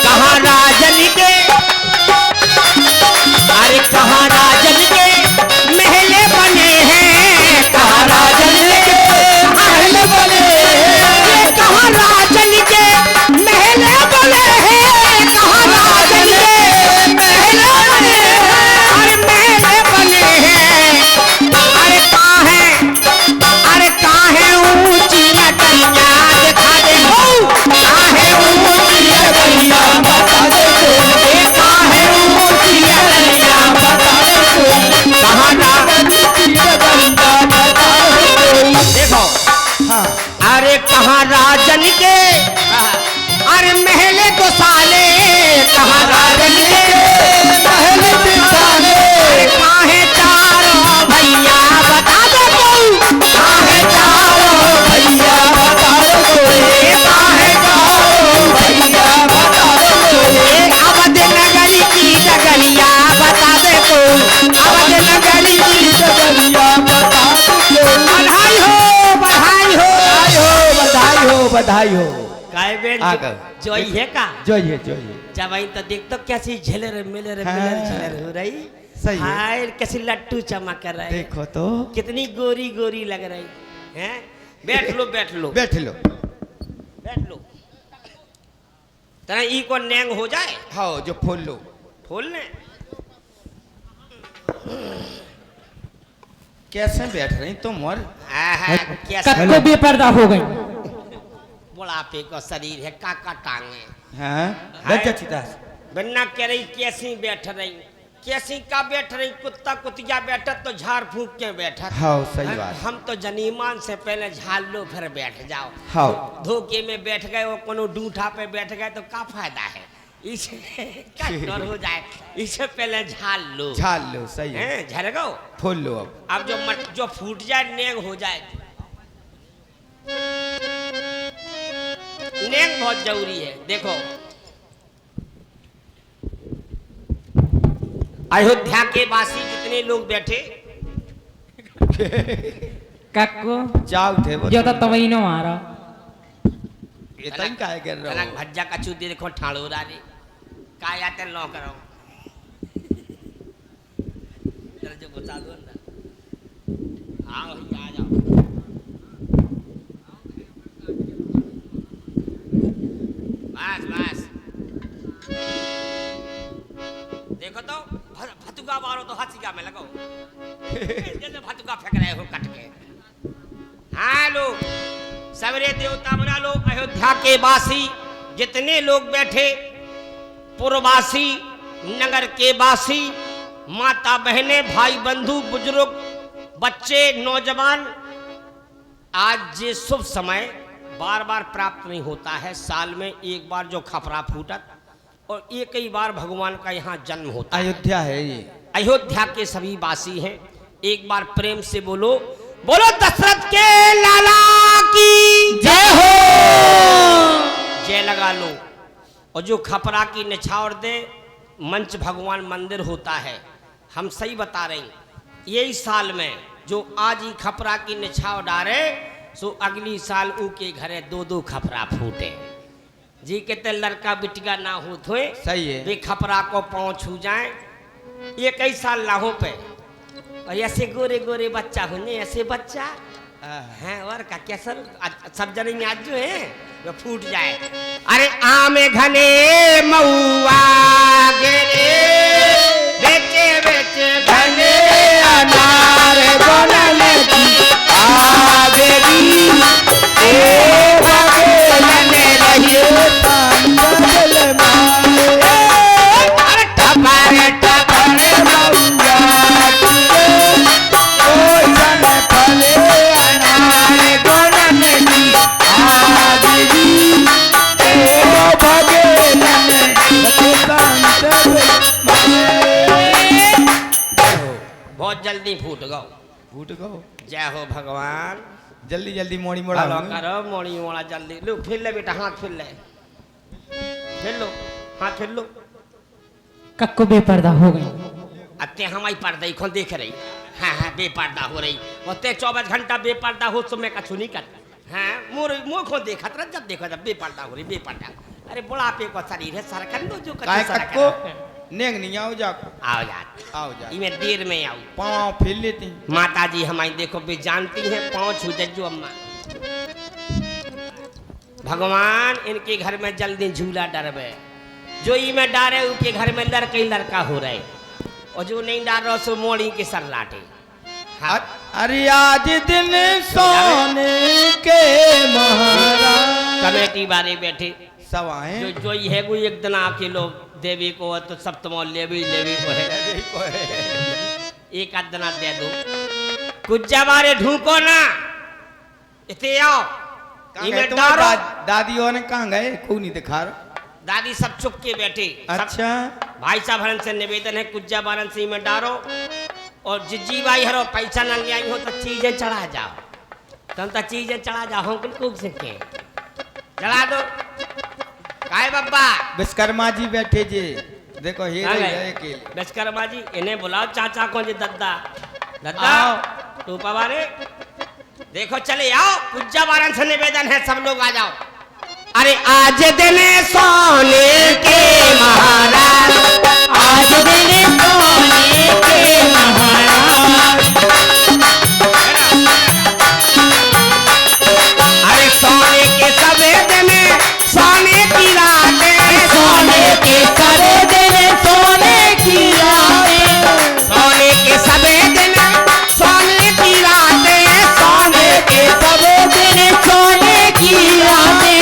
कहाँ राजन के, अरे कहाँ राजन के महले बने हैं, कहाँ राजन के महले बने हैं, कहाँ राजन के महले बने हैं, कहाँ राजन के महले बने हैं, अरे महले बने हैं, अरे कहाँ है, अरे कहाँ है ऊंची लकड़ियाँ दिखा दे हो, कहाँ है ऊंची लकड़ियाँ बता दे को, कहाँ है ऊंची लकड़ियाँ बता दे को, कहाँ राजन की लकड़ियाँ बता दे को। देखो हाँ, अरे कहाँ राजन के, अरे महले तो साले, कहाँ राजन के महले तो साले, कहाँ है चारों भैया बता दे को, कहाँ है चारों भैया बता दे को, कहाँ है चारों भैया बता दे को, अवध नगरी की डगरिया बता दे को, अवध नगरी की डगरिया बता दे को। बधाई हो, बधाई हो, बधाई हो बधाई हो। काय बेन आकर। जोई है का, जोइए जोइए। जब आई तो देख तो कैसी झेलर मिलर हाँ। झेलर हो रही, सही है। हाय कैसी लट्टू चमक रहा है, देखो तो कितनी गोरी गोरी लग रही है। बैठ लो बैठ लो बैठ लो। बैठ लो, तेरा ई को नैंग हो जाए, हाँ जो फूल लो। फूल ने कैसे बैठ रही तुम? और कैसा कब को बेपर्दा हो गई। बुढ़ापे का शरीर है, काका टांगे हाँ बैठ चिदास। बन्ना कह रही कैसी बैठ रही, कैसी का बैठ रही, कुत्ता कुतिया बैठा तो झाड़ फूक के बैठा। हाँ सही बात। हम तो जनीमान से पहले झाड़ लो फिर बैठ जाओ। हाँ धोखे में बैठ गए वो कोनो डूठा पे बैठ गए तो क्या फायदा है, इसे क्या डर हो जाए, इसे पहले झाड़ लो। झाड़ लो सही है। हैं झड़ गो, फूल लो अब। अब जो फूट जाए नेंग हो जाए, नेंग बहुत जरूरी है। देखो अयोध्या के वासी जितने लोग बैठे, कक्को जाओ थे वो जो तो तवई नो आ रहा। इतना काय कर रहे कनक हो? भज्जा का चूती देखो ठाड़ो रानी काय आते लो करो, चलो जो बता दो ना, आओ आ जाओ। बस बस देखो तो भतुका मारो तो हंसिया में लगाओ, जैसे भतुका फेंक रहे हो कट के। हाँ लो सवेरे देवता बना लो, अयोध्या के वासी जितने लोग बैठे, पुरवासी, नगर के वासी, माता बहनें, भाई बंधु, बुजुर्ग, बच्चे, नौजवान, आज ये शुभ समय बार बार प्राप्त नहीं होता है। साल में एक बार जो खपरा फूटत और एक ही बार भगवान का यहाँ जन्म होता है। अयोध्या है ये। अयोध्या के सभी वासी हैं, एक बार प्रेम से बोलो, बोलो दशरथ के लाला की जय हो। जय लगा लो। और जो खपरा की निछावर दे, मंच भगवान मंदिर होता है। हम सही बता रहे हैं, यही साल में जो आज ही खपरा की निछावर डारे, सो अगली साल उनके घरे दो दो खपरा फूटे। जी कहते लड़का बिटिया ना हो थोए, सही है। वे खपरा को पाँव छू जाए, ये कई साल लाहों पे, और ऐसे गोरे गोरे बच्चा होने, ऐसे बच्चा हैं और का क्या सब जने आज जो है वो फूट जाए। अरे आम घने मऊआ गिरे, बेचे बेचे घने अनार बनल की आगरी, ए भगवान रहियो पांगल मारे, अरे टपर टपर मऊआ ओ जन फले अनार बनल की आगरी, जल्दी फूट गो। फूट गो। जय हो भगवान। जल्दी जल्दी मोड़ी मोड़ा हेलो करो मोड़ी मोड़ा जल्दी लो फिर ले बेटा हाथ फिर ले फिर लो हाथ फिर लो। कक्को बेपर्दा हो गई। अत्ते हमारी पर्दा खोल देख रही। हाँ हाँ बेपर्दा हो रही और ते 24 घंटा बेपर्दा हो तो मैं कछु नहीं करता। हाँ मोर खोल देखा था जब देखो जब बेपर्दा हो रही बेपर्दा। अरे बुढ़ापे को शरीर है सरकन दो जो काय कक्को नेंग नहीं आओ जा आओ जा इमे देर में आओ पाँव फिर लेती माता जी हमारी देखो भी जानती है पाँव छू जज्जो अम्मा। भगवान इनके घर में जल्दी झूला डरबे जो इमे डारे उनके घर में लड़के ही लड़का हो रहे और जो नहीं डार रहा सो मोड़ी के सर लाटे। हाँ। अरे आज दिन सोने के महाराज कमेटी बारे बैठे सब आए जो है वो एक दिन आके लोग देवी को तो सप्तमो लेवी को है एक आध दिन दे दो कुछ बारे ढूंढो ना इतने आओ दादी ने कहाँ गए कोई नहीं दिखा रहा। दादी सब चुप के बैठे। अच्छा भाई साहब हरन से निवेदन है कुज्जा बारन से में डारो और जिज्जी भाई हरो पैसा न ले आई हो तो चीजें चढ़ा जाओ तुम तो चीजें चढ़ा जाओ हम कुछ सके चढ़ा दो काय बाबा विश्वकर्मा जी बैठे जे देखो विश्वकर्मा जी इन्हें बुलाओ चाचा को जी दद्दा दद्दा तू पवारे देखो चले आओ कुज्जा बारन से निवेदन है सब लोग आ जाओ। अरे आज दिन सोने के महाराज आज दिन सोने के महाराज अरे सोने के सफेद में सोने की रातें सोने के सफेद में सोने की रातें सोने के सफेद में सोने की रातें सोने के सफेद में सोने की रातें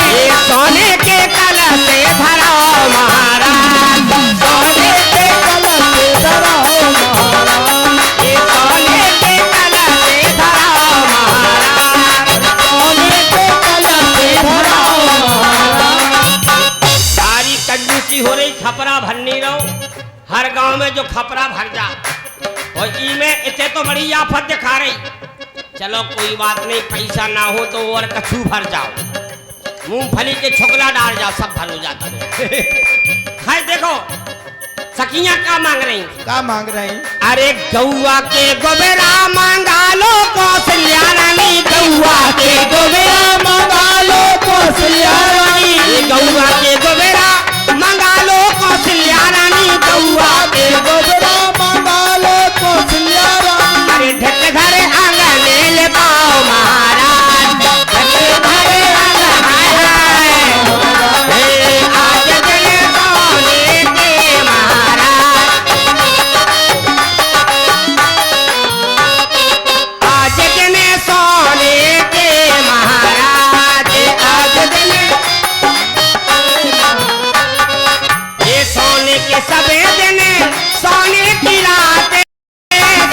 सोने के कलश से भरो महाराज सोने के कलश से भरो महाराज ये सोने के कलश से भरो महाराज सोने के कलश से भरो महाराज। सारी कंजूसी हो रही खपरा भरनी रहो हर गांव में जो खपरा भर जा और ई में इतने तो बड़ी आफत दिखा रही। चलो कोई बात नहीं पैसा ना हो तो और कछू भर जाओ मूंगफली के छोकला डाल जाओ सब भर हो जाता है। हाय देखो सखियां क्या मांग रही अरे गौआ के गोबेरा मांगा लो कौशल्या रानी गौआ के गोबेरा मांगा लो कौशल्या रानी गौआ के गोबेरा मांगा लो कौशल्या रानी गौआ के गोबेरा मांगा लो कौशल्या रानी अरे ढक घर आंगन ले पाओ महाराज ढक घर आज दिन सोने के महाराज आज दिन सोने के महाराज आज दिन ये सोने के सबे दिन सोने की रात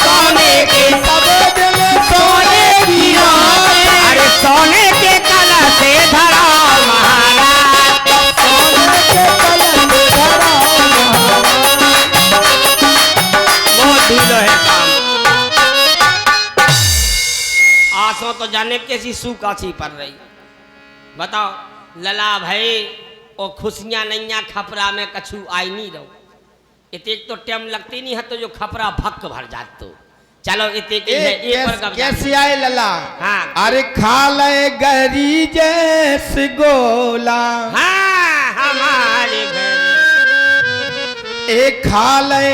सोने के सबे दिन सोने की रात अरे सोने के कलश से धरा महाराज सोने के कलश से धरा वो ढीलो है काम आसों तो जाने कैसी सूकासी पड़ रही बताओ लला भाई और खुशियां नैया खपरा में कछु आई नहीं रहो इतने तो टाइम लगती नहीं है तो जो खपरा भक्क भर जात तो चलो इतने की है एक बार कब कैसे आए लला। हाँ अरे खा ले गरी जैस गोला हाँ हमारे घर एक खा ले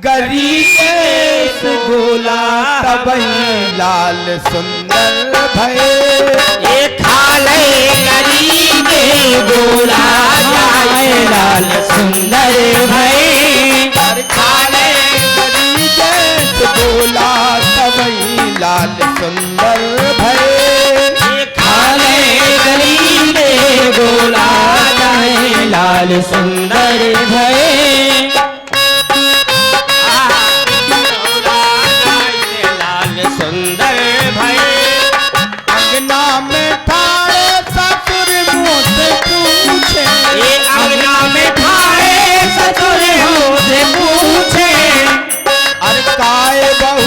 गरी जैस गोला तब लाल सुंदर भय ये खा ले गरीबे गोला जाए लाल सुंदर भय खा ले गरी जैस गोला तब लाल सुंदर भय ये खा ले गरीबे गोला जाए लाल सुंदर भय लाल सुंदर भय अंगना में ठाड़े ससुर मुझसे पूछे ये अंगना में ठाड़े ससुर मुझसे पूछे अरे काय बहु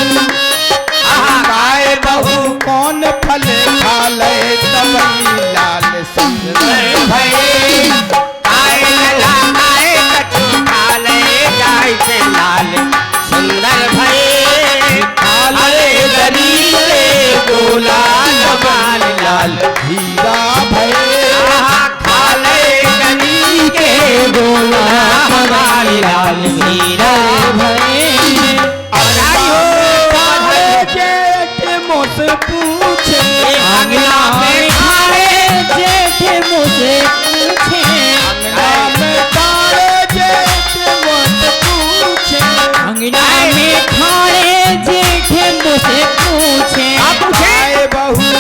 लाल सुंदर भये जेठ मुझसे पूछे अंगना में खाए जेठ मुझसे पूछे अंगना में तारे जेठ मुझसे पूछे अंगना में खाए जेठ मुझसे पूछे आए बहू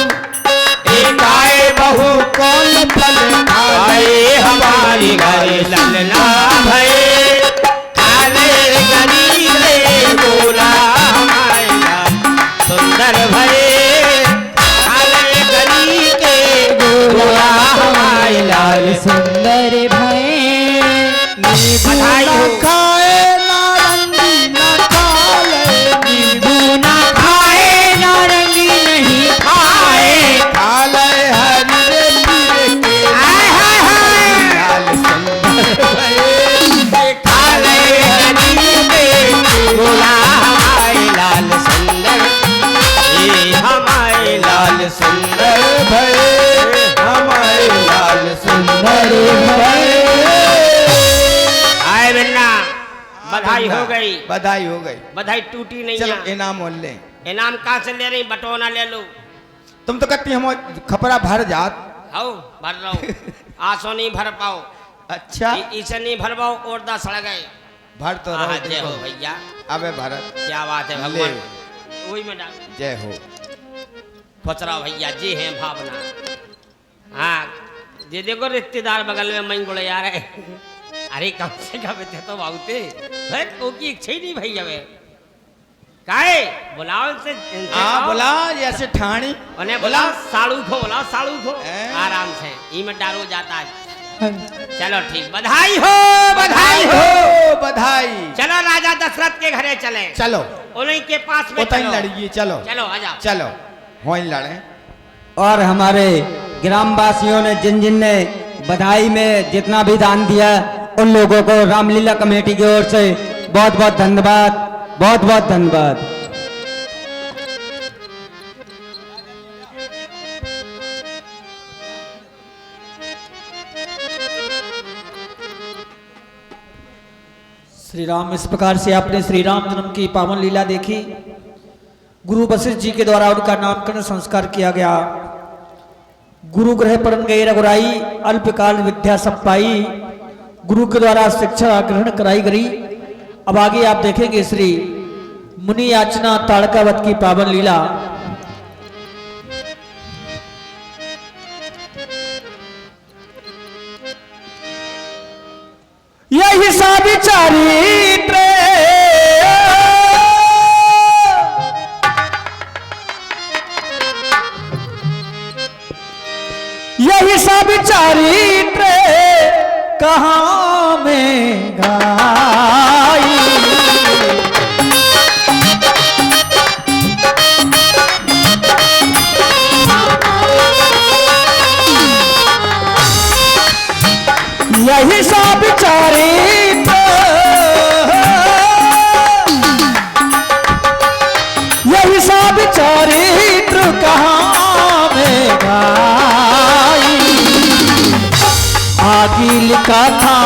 एक आए बहू कौन फल आए हमारी घर ललना भये काले गली रे बोला हमारे लाल सुंदर भये काले गली के बोला हमारे लाल सुंदर भये बधाई हो खाए नारंगी न खाले नींबू ना खाए नारंगी नहीं खाए खाले हरी रे पीरे के लाल सुंदर भये काले गली के बोला हमारे लाल सुंदर ये हमारे लाल सुंदर भये हमारे लाल सुंदर भये आए बिन्ना बधाई हो गई बधाई हो गई बधाई टूटी नहीं चलो है इनाम और ले इनाम कहाँ से ले रही बटोना ले लो तुम तो कहती हम खपरा भर जात आओ भर लो आसो नहीं भर पाओ अच्छा इसे नहीं भर पाओ और 10 सड़ गए भर तो हाँ, रहो जय हो देखो। भैया अबे भारत क्या बात है भगवान वही में डाल जय हो फचरा भैया जी हैं भावना हाँ ये देखो रिश्तेदार बगल में मैं गुड़े आ रहे अरे कम से कम थे तो बाबूते तो की इच्छा ही नहीं भैया वे काहे बुलाओ से हाँ बोला जैसे ठाणी उन्हें बोला साड़ू खो हैं? आराम से ई में डारो जाता है चलो ठीक बधाई हो बधाई हो बधाई चलो राजा दशरथ के घरे चले चलो उन्हीं के पास में उतनी चलो। लड़िए चलो चलो आजा चलो हो लड़े और हमारे ग्रामवासियों ने जिन जिन ने बधाई में जितना भी दान दिया उन लोगों को रामलीला कमेटी की ओर से बहुत बहुत धन्यवाद बहुत बहुत धन्यवाद श्री राम इस प्रकार से आपने श्री राम जन्म की पावन लीला देखी गुरु वशिष्ठ जी के द्वारा उनका नामकरण संस्कार किया गया गुरु ग्रह परन गई रघुराई अल्पकाल विद्या सब पाई गुरु के द्वारा शिक्षा ग्रहण कराई गई अब आगे आप देखेंगे श्री मुनि याचना ताड़कावत की पावन लीला यही सारी चरित्र यही सब चरित्र कहाँ में गाई यही सब चरित्र यही सब चरित्र कहाँ में गाई आगे लिखा था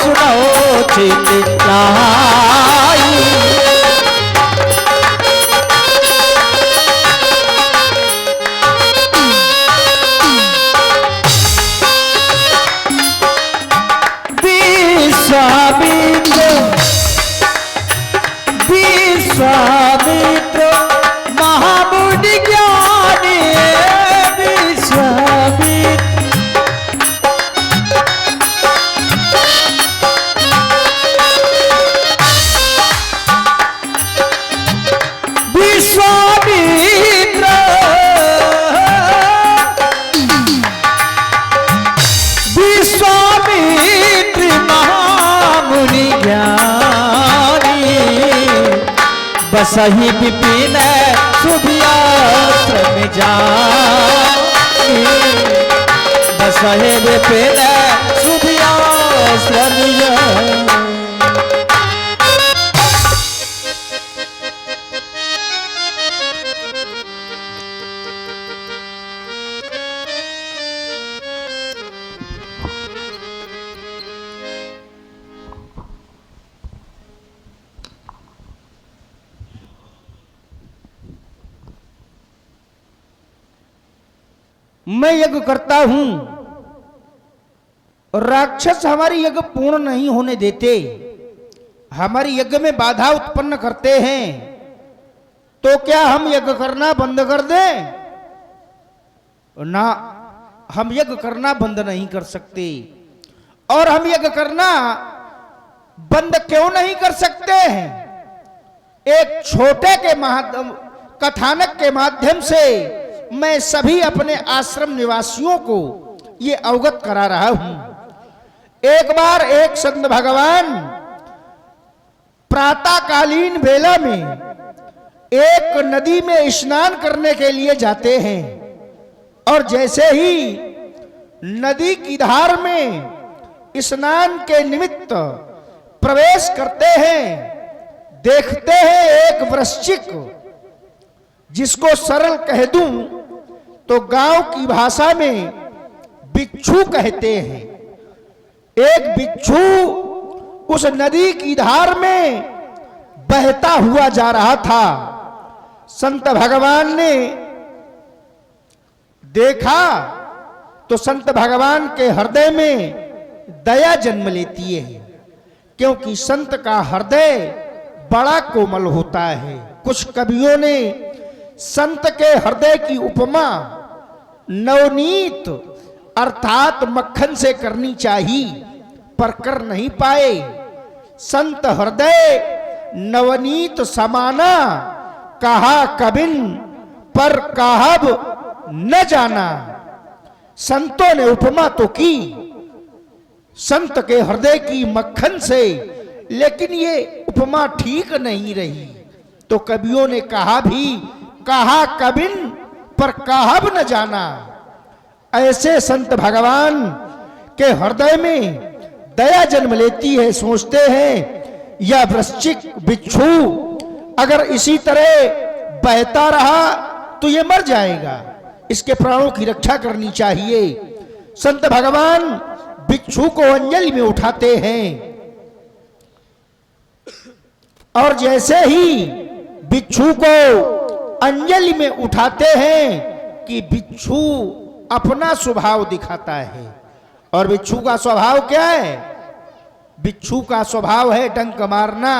सुनो चितलाई विश्वामित्र महामुनि ज्ञानी विश्वामित्र विश्वामित्र विश्वामित्र महामुनि ज्ञानी बसही विपिन सुभियाश्रम जानी बसही विपिन सुभियाश्रम जानी मैं यज्ञ करता हूं और राक्षस हमारी यज्ञ पूर्ण नहीं होने देते, हमारी यज्ञ में बाधा उत्पन्न करते हैं, तो क्या हम यज्ञ करना बंद कर दें? ना, हम यज्ञ करना बंद नहीं कर सकते। और हम यज्ञ करना बंद क्यों नहीं कर सकते हैं? एक छोटे के कथानक के माध्यम से मैं सभी अपने आश्रम निवासियों को ये अवगत करा रहा हूं। एक बार एक संत भगवान प्रातःकालीन बेला में एक नदी में स्नान करने के लिए जाते हैं और जैसे ही नदी की धार में स्नान के निमित्त प्रवेश करते हैं, देखते हैं एक वृश्चिक, जिसको सरल कह दूं तो गांव की भाषा में बिच्छू कहते हैं। एक बिच्छू उस नदी की धार में बहता हुआ जा रहा था। संत भगवान ने देखा तो संत भगवान के हृदय में दया जन्म लेती है, क्योंकि संत का हृदय बड़ा कोमल होता है। कुछ कवियों ने संत के हृदय की उपमा नवनीत अर्थात मक्खन से करनी चाहिए, पर कर नहीं पाए। संत हृदय नवनीत समाना, कहा कबिन पर कहब न जाना। संतों ने उपमा तो की संत के हृदय की मक्खन से, लेकिन ये उपमा ठीक नहीं रही। तो कवियों ने कहा भी, कहा कबिन पर कहब न जाना। ऐसे संत भगवान के हृदय में दया जन्म लेती है। सोचते हैं यह वृश्चिक बिच्छू अगर इसी तरह बहता रहा तो ये मर जाएगा, इसके प्राणों की रक्षा करनी चाहिए। संत भगवान बिच्छू को अंजलि में उठाते हैं और जैसे ही बिच्छू को अंजलि में उठाते हैं कि बिच्छू अपना स्वभाव दिखाता है। और बिच्छू का स्वभाव क्या है? बिच्छू का स्वभाव है डंक मारना।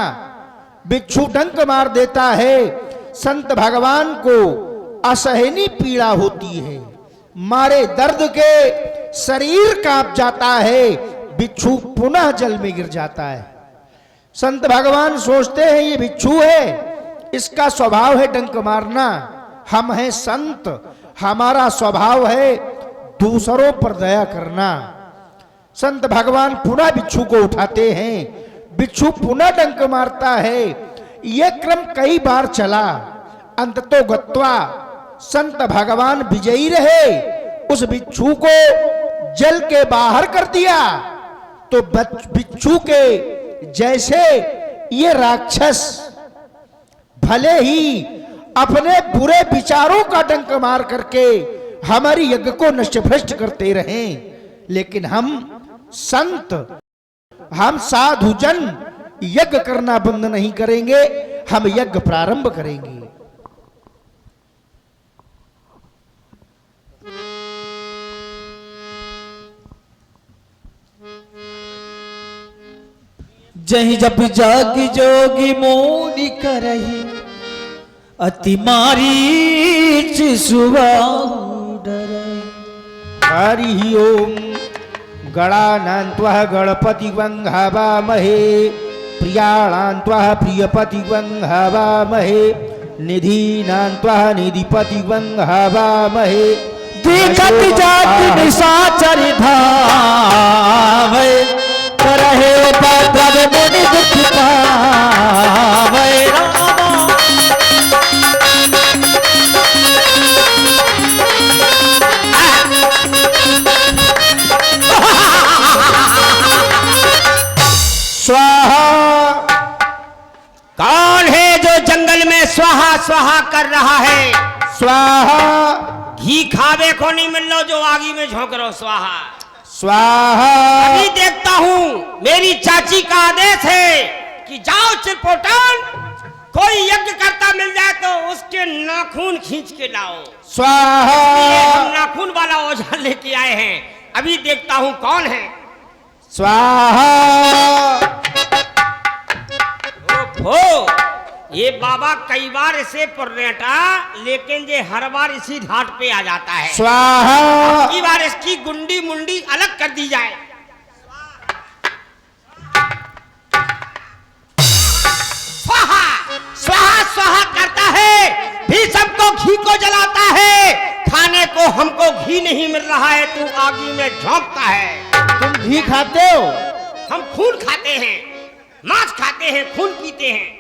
बिच्छू डंक मार देता है। संत भगवान को असहनीय पीड़ा होती है, मारे दर्द के शरीर कांप जाता है, बिच्छू पुनः जल में गिर जाता है। संत भगवान सोचते हैं ये बिच्छू है, इसका स्वभाव है डंक मारना। हम हैं संत, हमारा स्वभाव है दूसरों पर दया करना। संत भगवान पुनः बिच्छू को उठाते हैं, बिच्छू पुनः डंक मारता है। यह क्रम कई बार चला। अंततो गत्वा संत भगवान विजयी रहे, उस बिच्छू को जल के बाहर कर दिया। तो बिच्छू के जैसे ये राक्षस भले ही अपने बुरे विचारों का डंक मार करके हमारी यज्ञ को नष्ट भ्रष्ट करते रहे, लेकिन हम संत, हम साधुजन यज्ञ करना बंद नहीं करेंगे, हम यज्ञ प्रारंभ करेंगे। जही जब जाग जोगी मोनी करही अति मारी हरि ओम गणानान्त्वः गणपति वंघावामहे प्रियाणान्त्वः प्रियपति वंघावामहे निधीनान्त्वः निधिपति वंघावामहे देखत जात निशाचर धावे रहे भद्र मुनि दुख पावे। स्वाहा। कौन है जो जंगल में स्वाहा स्वाहा कर रहा है? स्वाहा। घी खावे को नहीं मिल रहा जो आगी में झोंक रहा। स्वाहा स्वाहा। अभी देखता हूँ, मेरी चाची का आदेश है कि जाओ चिरपोटन कोई यज्ञ करता मिल जाए तो उसके नाखून खींच के लाओ। ये स्वाहा हम नाखून वाला ओझा लेके आए हैं, अभी देखता हूं कौन है। स्वाहा। ओहो, ये बाबा कई बार इसे पुरनेटा, लेकिन ये हर बार इसी घाट पे आ जाता है। स्वाहा। की बार इसकी गुंडी मुंडी अलग कर दी जाए। स्वाहा स्वाहा स्वाहा करता है, भीषम को घी को जलाता है, खाने को हमको घी नहीं मिल रहा है, तू आगी में झोंकता है। तुम घी खाते हो? हम खून खाते हैं, मांस खाते हैं, खून पीते हैं।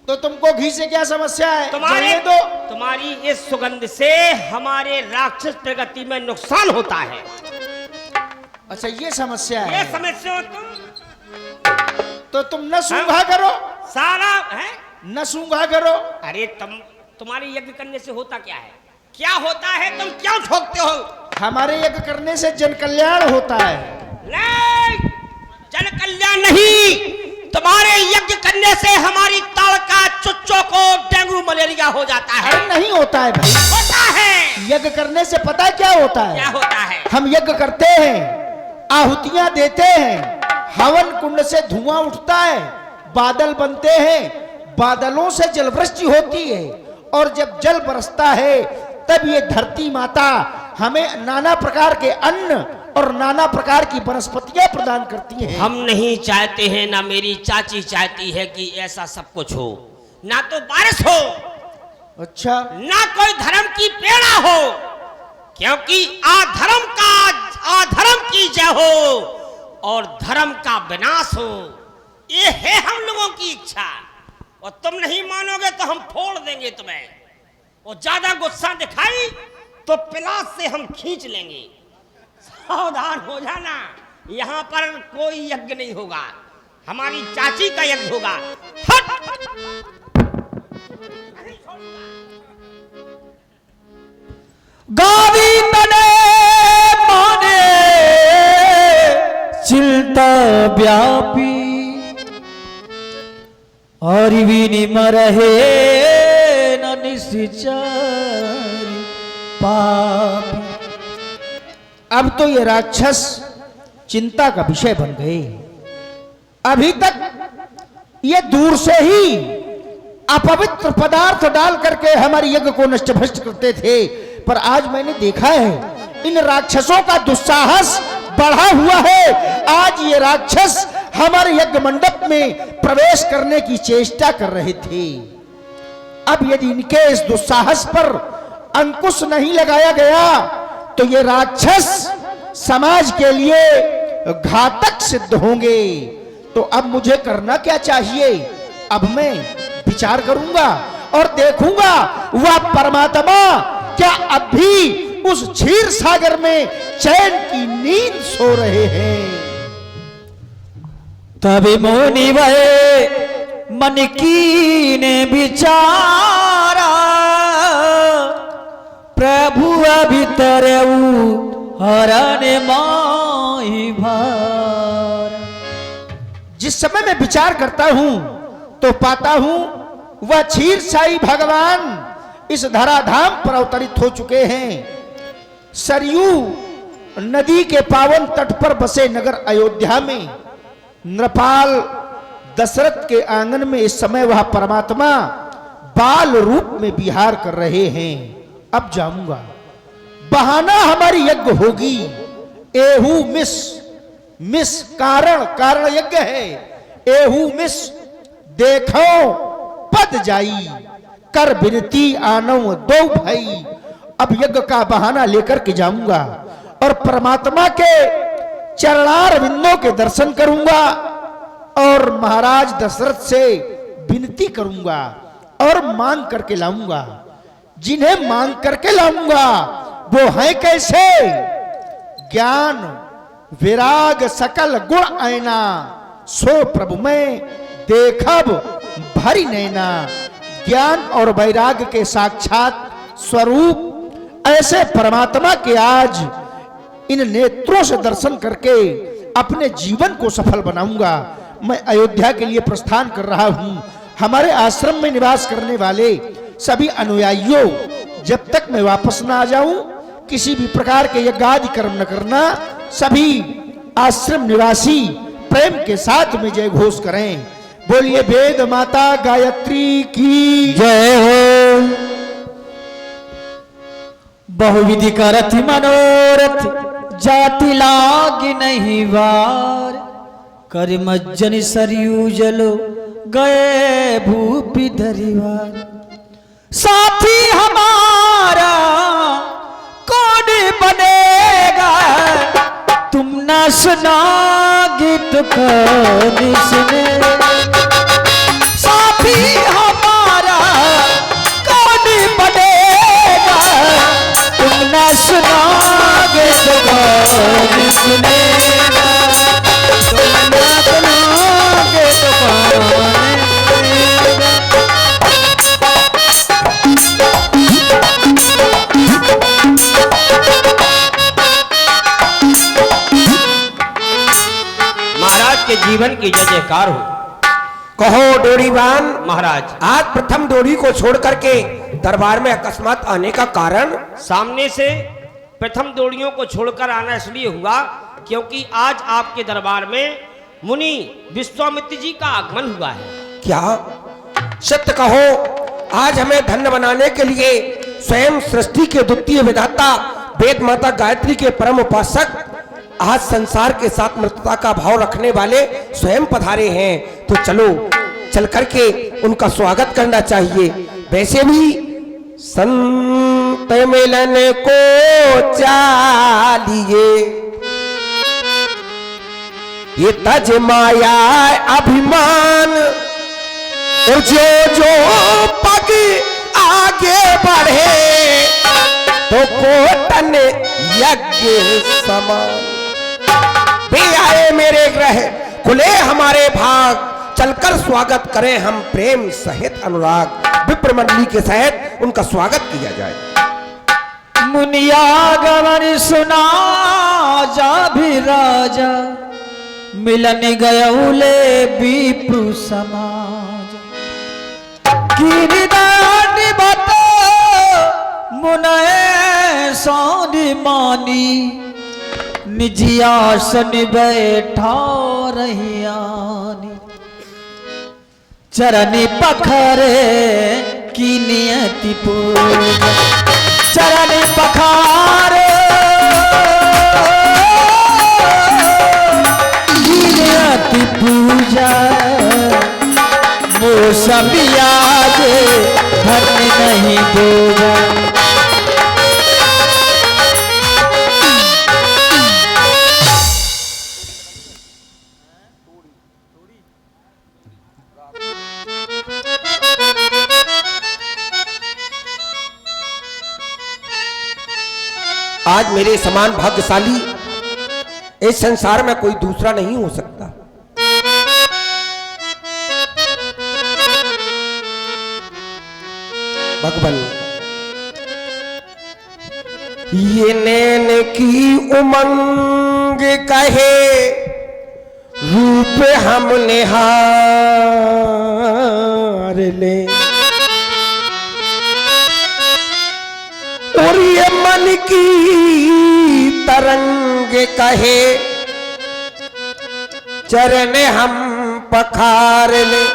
तो तुमको घी से क्या समस्या है? जलने दो। तुम्हारी इस सुगंध से हमारे राक्षस प्रगति में नुकसान होता है। अच्छा ये समस्या है। ये समस्या तुम तो तुम न सूंघा करो, सारा है। न सूंघा करो। अरे तुम्हारे यज्ञ करने से होता क्या है? क्या होता है? तुम क्यों ठोकते हो? हमारे यज्ञ करने से जन कल्याण होता है। नहीं, जन कल्याण नहीं, तुम्हारे यज्ञ करने से हमारी ताड़का चुच्चों को डेंगू मलेरिया हो जाता है। अरे नहीं होता है भाई। होता है। यज्ञ करने से पता है क्या होता है? क्या होता है? हम यज्ञ करते हैं, आहुतियां देते हैं, हवन कुंड से धुआं उठता है, बादल बनते हैं, बादलों से जलवृष्टि होती है, और जब जल बरसता है तब ये धरती माता हमें नाना प्रकार के अन्न और नाना प्रकार की वनस्पतियां प्रदान करती हैं। हम नहीं चाहते हैं, ना मेरी चाची चाहती है कि ऐसा सब कुछ हो, ना तो बारिश हो, अच्छा, ना कोई धर्म की प्रेरणा हो, क्योंकि अधर्म की जय हो और धर्म का विनाश हो, ये है हम लोगों की इच्छा। और तुम नहीं मानोगे तो हम फोड़ देंगे तुम्हें, और ज्यादा गुस्सा दिखाई तो पिलास से हम खींच लेंगे। सावधान हो जाना, यहाँ पर कोई यज्ञ नहीं होगा, हमारी चाची का यज्ञ होगा। गावी तने माने चिंता व्यापी और विनिम रहे न निश्चर पापी। अब तो ये राक्षस चिंता का विषय बन गए। अभी तक ये दूर से ही अपवित्र पदार्थ डाल करके हमारे यज्ञ को नष्ट भ्रष्ट करते थे, पर आज मैंने देखा है इन राक्षसों का दुस्साहस बढ़ा हुआ है। आज ये राक्षस हमारे यज्ञ मंडप में प्रवेश करने की चेष्टा कर रहे थे। अब यदि इनके इस दुस्साहस पर अंकुश नहीं लगाया गया तो ये राक्षस समाज के लिए घातक सिद्ध होंगे। तो अब मुझे करना क्या चाहिए? अब मैं विचार करूंगा और देखूंगा वह परमात्मा क्या अब भी उस क्षीर सागर में चैन की नींद सो रहे हैं। तभी मोनि वहे मन की ने विचारा प्रभु अभी तरऊ हरण माही भार। जिस समय मैं विचार करता हूं तो पाता हूं वह क्षीर साई भगवान इस धराधाम पर अवतरित हो चुके हैं। सरयू नदी के पावन तट पर बसे नगर अयोध्या में नृपाल दशरथ के आंगन में इस समय वह परमात्मा बाल रूप में विहार कर रहे हैं। अब जाऊंगा, बहाना हमारी यज्ञ होगी। एहू मिस कारण यज्ञ है। एहू मिस देखो पद जाई कर बिनती आनो दो भाई। अब यज्ञ का बहाना लेकर के जाऊंगा और परमात्मा के चरणार बिंदों के दर्शन करूंगा और महाराज दशरथ से विनती करूंगा और मांग करके लाऊंगा। जिन्हें मांग करके लाऊंगा वो हैं कैसे? ज्ञान विराग सकल गुण आईना सो प्रभु में देखब भरी नैना। ज्ञान और वैराग के साक्षात स्वरूप ऐसे परमात्मा के आज इन नेत्रों से दर्शन करके अपने जीवन को सफल बनाऊंगा। मैं अयोध्या के लिए प्रस्थान कर रहा हूं। हमारे आश्रम में निवास करने वाले सभी अनुयायियों, जब तक मैं वापस ना आ जाऊं किसी भी प्रकार के यज्ञादि कर्म न करना। सभी आश्रम निवासी प्रेम के साथ में जय घोष करें। बोलिए वेद माता गायत्री की जय हो। बहुविधि करत मनोरथ जाति लाग नहीं वार, कर मज्जन सरयू जलो गए भूपि धरिवार। साथी हमारा कौन बनेगा, तुम न सुनागे तो कौन सुनेगा। साथी हमारा कौन बनेगा, तुम न सुनागे तो कौन सुनेगा। तुम न सुनागे तो कौन सुनेगा। महाराज के जीवन की जय जयकार हो। कहो डोरीवान महाराज, आज प्रथम डोरी को छोड़ करके दरबार में अकस्मात आने का कारण? सामने से प्रथम डोरियों को छोड़कर आना इसलिए हुआ क्योंकि आज आपके दरबार में मुनि विश्वामित्र जी का आगमन हुआ है। क्या सत्य कहो, आज हमें धन्य बनाने के लिए स्वयं सृष्टि के द्वितीय विधाता वेद माता गायत्री के परम उपासक, आज संसार के साथ मृतता का भाव रखने वाले स्वयं पधारे हैं। तो चलो चल करके उनका स्वागत करना चाहिए। वैसे भी संत मिलन को चालिए, ये तज माया अभिमान, और जो जो पग आगे बढ़े तो कोटन यज्ञ समान। वे आए मेरे ग्रह, खुले हमारे भाग, चलकर स्वागत करें हम प्रेम सहित अनुराग। विप्र मंडली के सहित उनका स्वागत किया जाए। मुनिया गवन सुना जा भी राजा, मिलन गयौले विप्रु समाज। गिरिदान बतो मुनय सौनि मानी, निजी आसन बैठा रहियानी। चरनी पखरे की नियति पूजा, चरनी पखारे की नियति पूजा। मौसमी आज धन नहीं दूजा। आज मेरे समान भाग्यशाली इस संसार में कोई दूसरा नहीं हो सकता। भगवान ये नैन की उमंग कहे, रूप हम निहार ले, और ये मन की तरंग कहे, चरण हम पखार ले।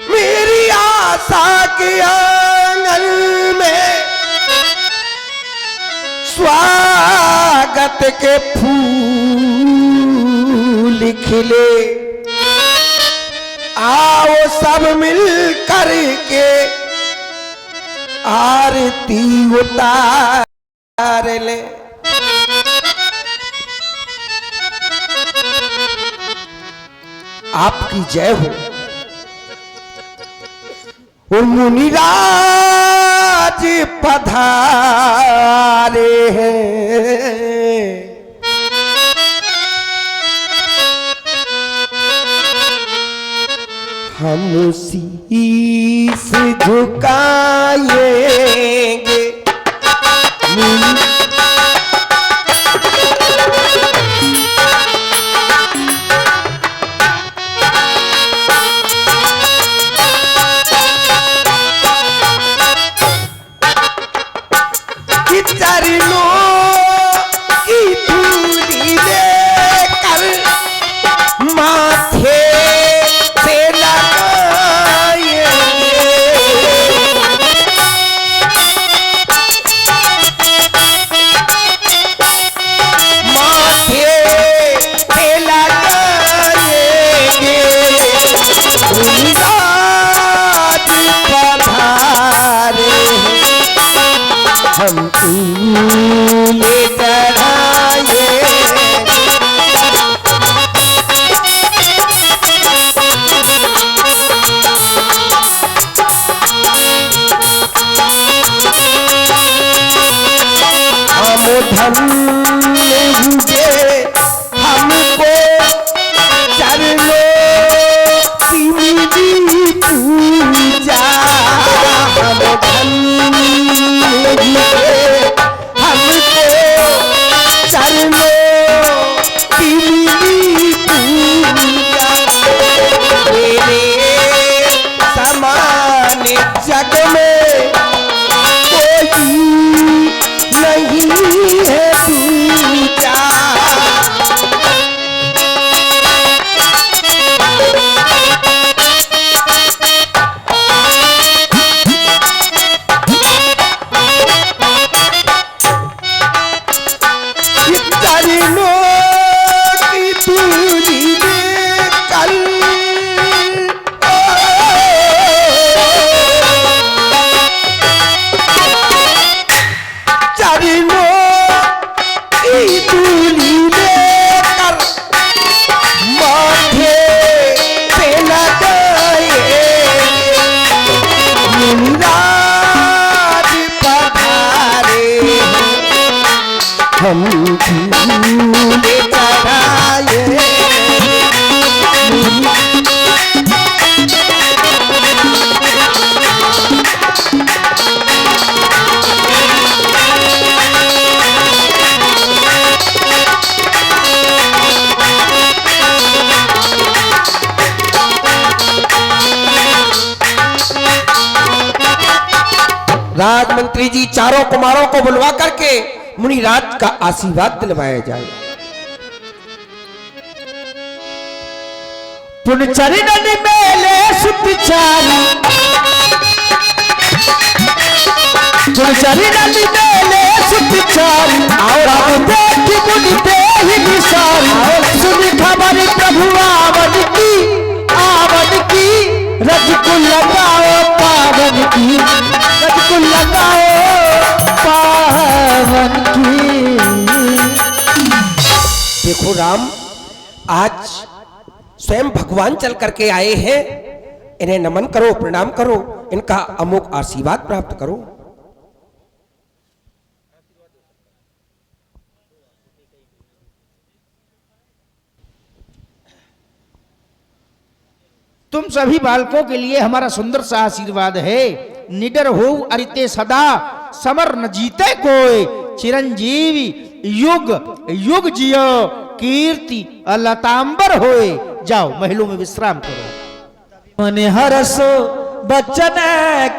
मेरी आशा के आंगन में स्वागत के फूल खिले, आओ सब मिल करके आरती उतार ले। आपकी जय हो। ओ मुनिराज पधारे हैं, हम शीश झुकाएंगे। हम फूल चढ़ाए। राजमंत्री जी चारों कुमारों को बुलवा करके मुनिराज का आशीर्वाद दिलवाया जाए। पुनचरणन मेले सुतचारी, पुनचरणन मेले सुतचारी, और देख मुनिते ही निसारी, सुन खबर प्रभु आवन की, रज को लगाओ पावन की, रज को लगाओ पावन की। देखो राम, आज स्वयं भगवान चल करके आए हैं, इन्हें नमन करो, प्रणाम करो, इनका अमोघ आशीर्वाद प्राप्त करो। तुम सभी बालकों के लिए हमारा सुंदर सा आशीर्वाद है। निडर हो अरिते सदा, समर न जीते कोई, चिरंजीवी युग युग जियो, कीर्ति लतांबर होए। जाओ महलों में विश्राम करो। मन हरसो बचन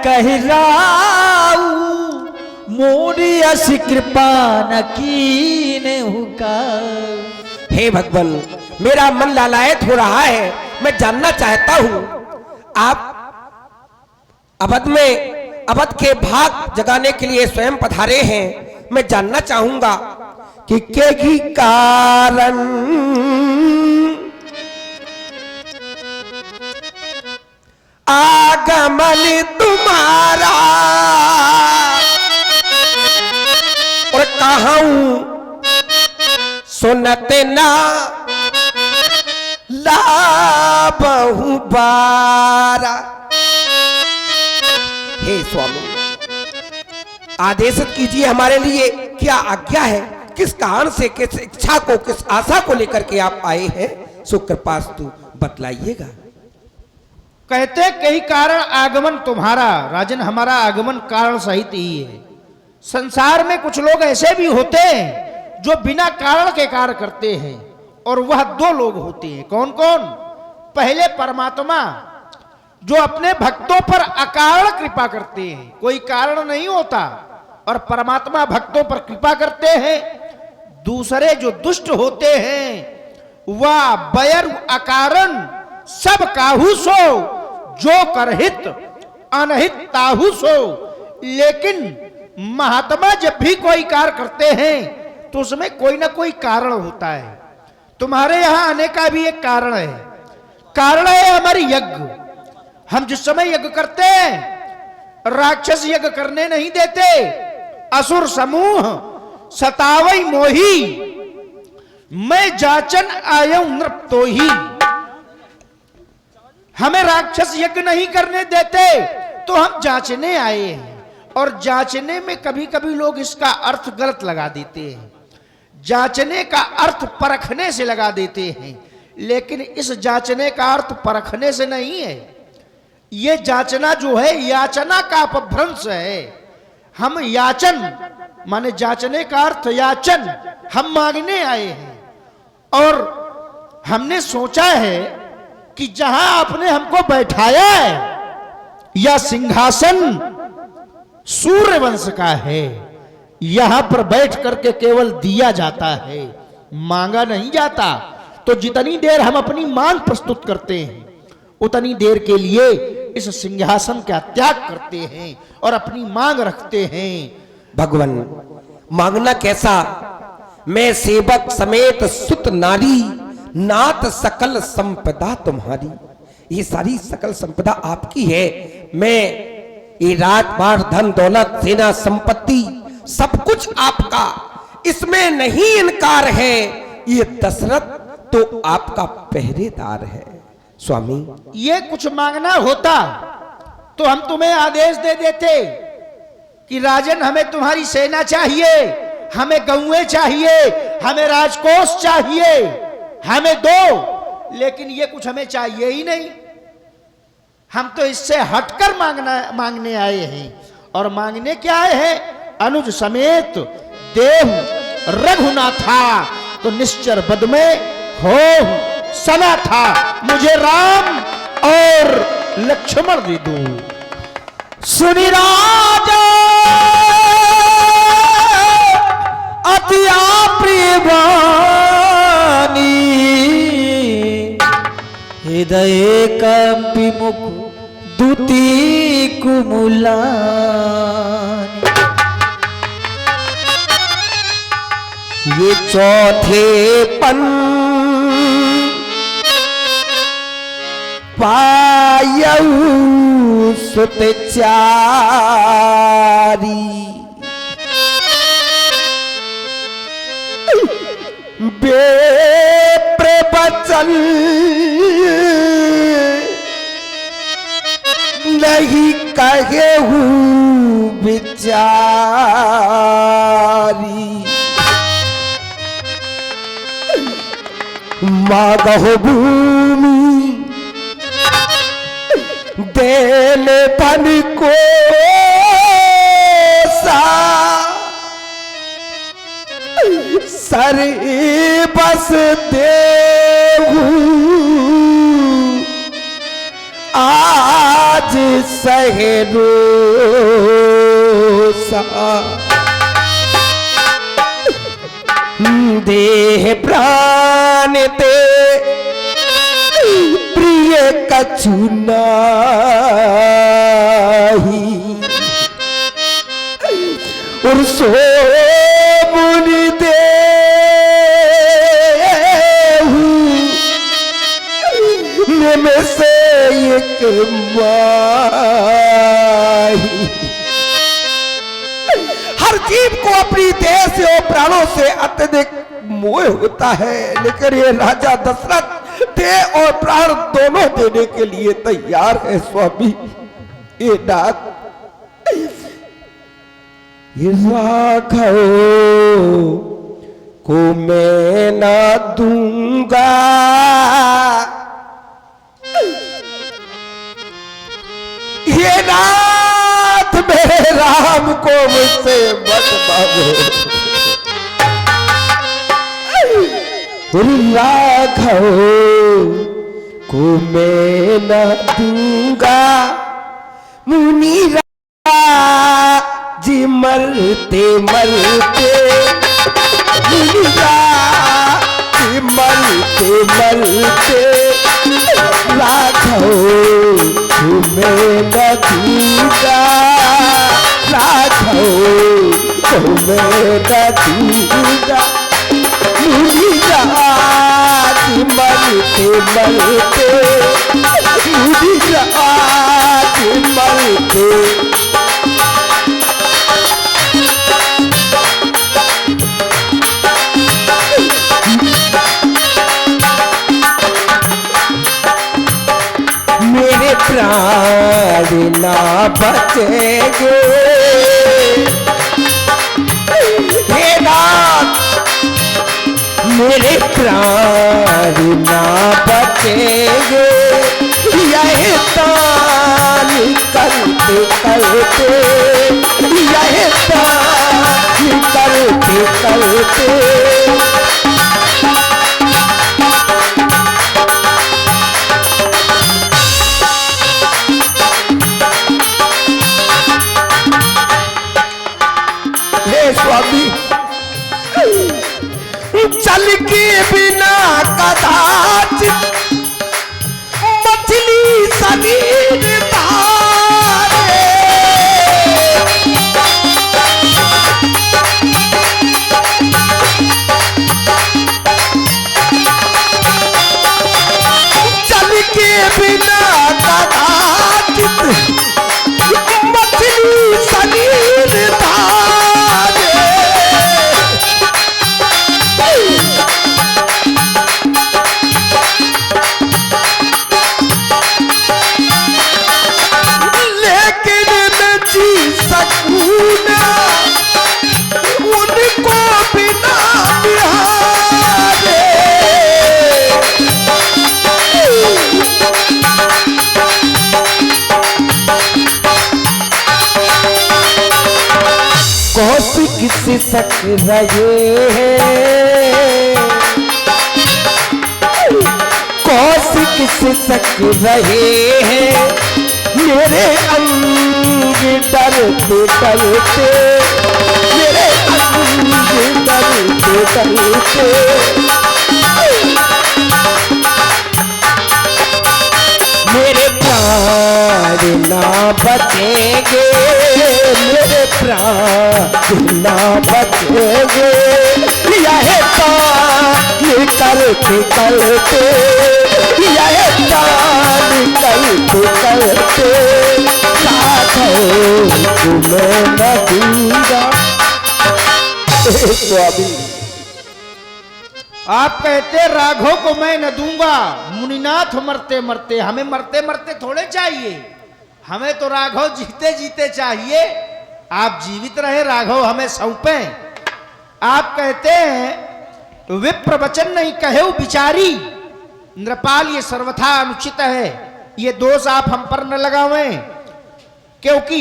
कहराऊ, मोरी असी कृपा न कीने हुका। हे भगवान, मेरा मन लालायत हो रहा है, मैं जानना चाहता हूं आप अवध के भाग जगाने के लिए स्वयं पधारे हैं। मैं जानना चाहूंगा कि के कारण आगमन तुम्हारा, और कहूं सुनते ना लाबहु बारा। हे स्वामी, आदेशित कीजिए हमारे लिए, क्या आज्ञा है? किस कारण से, किस इच्छा को, किस आशा को लेकर के आप आए हैं? सो कृपास्तु बतलाइएगा। कहते कई कारण आगमन तुम्हारा। राजन, हमारा आगमन कारण सहित ही है। संसार में कुछ लोग ऐसे भी होते हैं जो बिना कारण के कार्य करते हैं, और वह दो लोग होते हैं। कौन कौन? पहले परमात्मा, जो अपने भक्तों पर अकारण कृपा करते हैं, कोई कारण नहीं होता, और परमात्मा भक्तों पर कृपा करते हैं। दूसरे जो दुष्ट होते हैं, वह बैर अकारण सब काहू सो, जो करहित अनहित ताहू सो। लेकिन महात्मा जब भी कोई कार्य करते हैं तो उसमें कोई ना कोई कारण होता है। तुम्हारे यहां आने का भी एक कारण है। कारण है हमारी यज्ञ। हम जिस समय यज्ञ करते हैं, राक्षस यज्ञ करने नहीं देते। असुर समूह सतावई मोही, मैं जाचन आयऊ नृप तो ही। हमें राक्षस यज्ञ नहीं करने देते, तो हम जांचने आए हैं। और जांचने में कभी कभी लोग इसका अर्थ गलत लगा देते हैं। जांचने का अर्थ परखने से लगा देते हैं, लेकिन इस जांचने का अर्थ परखने से नहीं है। यह जांचना जो है, याचना का अपभ्रंश है। हम याचन माने जांचने का अर्थ याचन, हम मांगने आए हैं। और हमने सोचा है कि जहां आपने हमको बैठाया है, यह सिंहासन सूर्य वंश का है। यहां पर बैठ करके केवल दिया जाता है, मांगा नहीं जाता। तो जितनी देर हम अपनी मांग प्रस्तुत करते हैं, उतनी देर के लिए इस सिंहासन का त्याग करते हैं और अपनी मांग रखते हैं। भगवान, मांगना कैसा? मैं सेवक समेत सुत नारी, नाथ सकल संपदा तुम्हारी। ये सारी सकल संपदा आपकी है। मैं ये राजपाट, धन दौलत, सेना, संपत्ति, सब कुछ आपका, इसमें नहीं इनकार है। ये दशरथ तो आपका पहरेदार है। स्वामी, ये कुछ मांगना होता तो हम तुम्हें आदेश दे देते कि राजन, हमें तुम्हारी सेना चाहिए, हमें गौएं चाहिए, हमें राजकोष चाहिए, हमें दो, लेकिन ये कुछ हमें चाहिए ही नहीं। हम तो इससे हटकर मांगने आए हैं। और मांगने क्या आए हैं? अनुज समेत देव रघुनाथा, तो निश्चर बद में हो सना था, मुझे राम और लक्ष्मण दे दो। सुनी राजा अतिया प्रिय वाणी, हृदय कंपि मुख दुति कुमुलानि। ये चौथे पन पायऊ सुत चारी, बेप्रवचन नहीं कहेहू विचारी। मागहो भूमि देल धन को सा, सर बस देहू आज सहरो सा। देह प्राण दे प्रिय कछु नाही, और सो मुनि देहु में से एक माही। हर जीव को अपनी देह से और प्राणों से अत्यधिक मोह होता है, लेकिन ये राजा दशरथ देह और प्राण दोनों देने के लिए तैयार है। स्वामी ये नाथ, ये राघव को मैं ना दूंगा, ये नाथ मेरे राम को मुझसे मत मांगो। राघव को मैं न दूंगा, मुनि राज मरते मरते, मुनि राज मरते मरते, राघव को मैं न दूंगा, राघव को मैं न दूंगा। मुनि राज मरते मरते, मुनि राज मरते, मेरे प्राण ना बचेंगे। हे नाथ मेरे प्राण ना बचेंगे, यह तान करते करते, यह तान करते करते, हे स्वामी जल के बिना कदाचित मछली शरीर धारे, जल के बिना कदाचित मछली शरीर धारे। लेकिन मैं जी सकूं ना उनको सिसक रहे हैं, कौशिक सिसक रहे हैं, मेरे अंग डरते डरते, मेरे अंग डरते डरते। मेरे प्राण ना बचेंगे, मेरे प्राण ना बचेंगे, यह तान करते करते, यह तान करते करते, राघव तुम्हें न दूंगा। स्वामी आप कहते राघव को मैं न दूंगा। मुनिनाथ मरते मरते, हमें मरते मरते थोड़े चाहिए, हमें तो राघव जीते जीते चाहिए। आप जीवित रहे, राघव हमें सौंपे। आप कहते हैं विप्र वचन नहीं कहे विचारी, नृपाल ये सर्वथा अनुचित है, ये दोष आप हम पर न लगावें, क्योंकि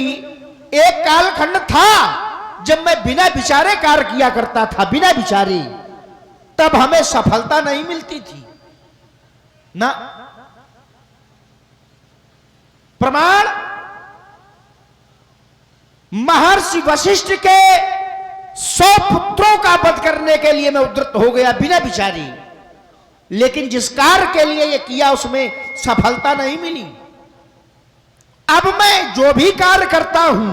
एक कालखंड था जब मैं बिना विचारे कार्य किया करता था, बिना विचारे, तब हमें सफलता नहीं मिलती थी ना। प्रमाण महर्षि वशिष्ठ के 100 पुत्रों का वध करने के लिए मैं उद्यत हो गया बिना विचारे, लेकिन जिस कार्य के लिए यह किया उसमें सफलता नहीं मिली। अब मैं जो भी कार्य करता हूं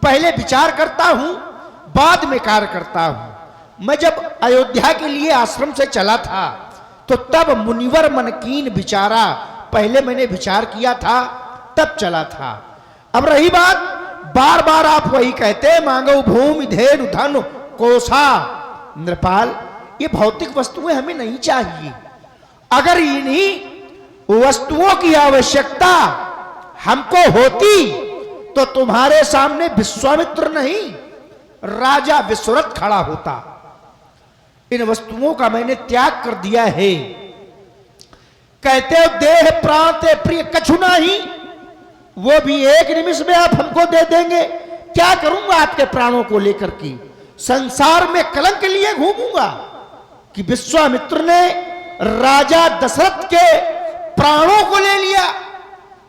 पहले विचार करता हूं, बाद में कार्य करता हूं। मैं जब अयोध्या के लिए आश्रम से चला था तो तब मुनिवर मनकीन विचारा, पहले मैंने विचार किया था तब चला था। अब रही बात, बार बार आप वही कहते मांगो भूमि धेनु धन कोसा। नृपाल ये भौतिक वस्तुएं हमें नहीं चाहिए। अगर इन्हीं वस्तुओं की आवश्यकता हमको होती तो तुम्हारे सामने विश्वामित्र नहीं राजा विश्वरथ खड़ा होता। इन वस्तुओं का मैंने त्याग कर दिया है। कहते हो देह प्राण ते प्रिय कछु नहीं, वो भी एक निमिष में आप हमको दे देंगे। क्या करूंगा आपके प्राणों को लेकर के? संसार में कलंक लिए घूमूंगा कि विश्वामित्र ने राजा दशरथ के प्राणों को ले लिया।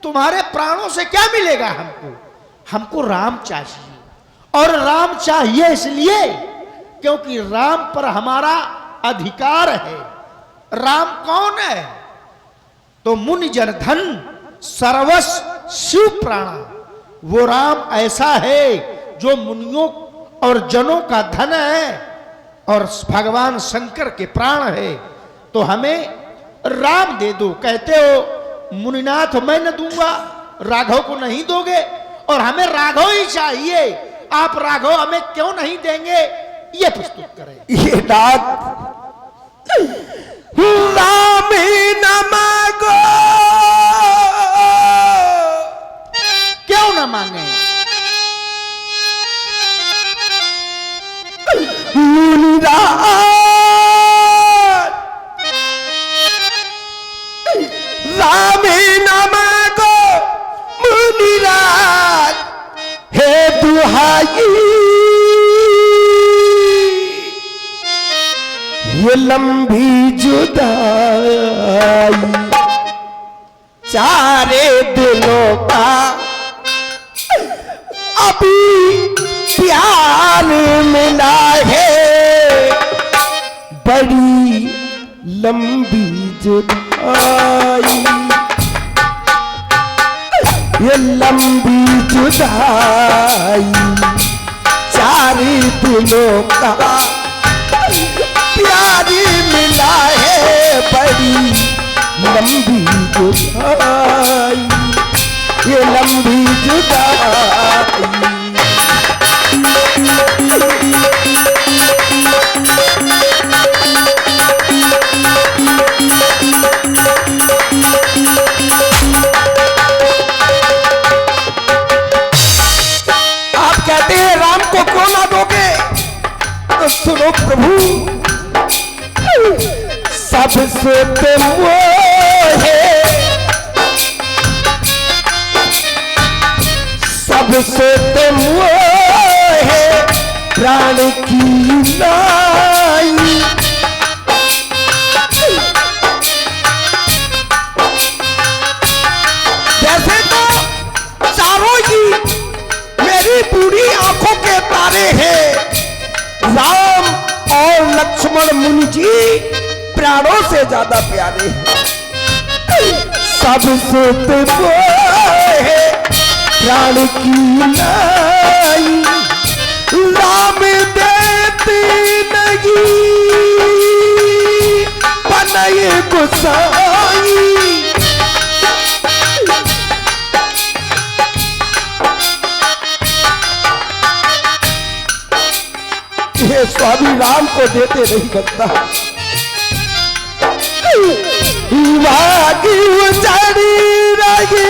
तुम्हारे प्राणों से क्या मिलेगा हमको? हमको राम चाहिए, और राम चाहिए इसलिए क्योंकि राम पर हमारा अधिकार है। राम कौन है? तो मुनि जन धन सर्वस्व शिव प्राण। वो राम ऐसा है जो मुनियों और जनों का धन है और भगवान शंकर के प्राण है। तो हमें राम दे दो। कहते हो मुनिनाथ मैं न दूंगा, राघव को नहीं दोगे, और हमें राघव ही चाहिए। आप राघव हमें क्यों नहीं देंगे ये प्रस्तुत करें। ये बात राम ही न मांगो, क्यों न मांगे? मुनिराज राम ही न मांगो, मुनिराज हे दुहाई, ये लंबी जुदाई चारे दिलों का अभी प्यार मिला है, बड़ी लंबी जुदाई, ये लंबी जुदाई चारे दिलों का प्यारी मिला है, बड़ी लंबी जुदाई, ये लंबी जुदाई। आप कहते हैं राम को क्यों ना दोगे? तो सुनो प्रभु, सबसे तुम वो है, सबसे तुम वो है प्राण की लक्ष्मण मुनि जी प्राणों से ज्यादा प्यारे हैं। सबसे तो वो है प्राण की लाई, राम देते नहीं बनाए गोसाई। ये स्वामी राम को देते नहीं बनता। वागी उजाड़ी रही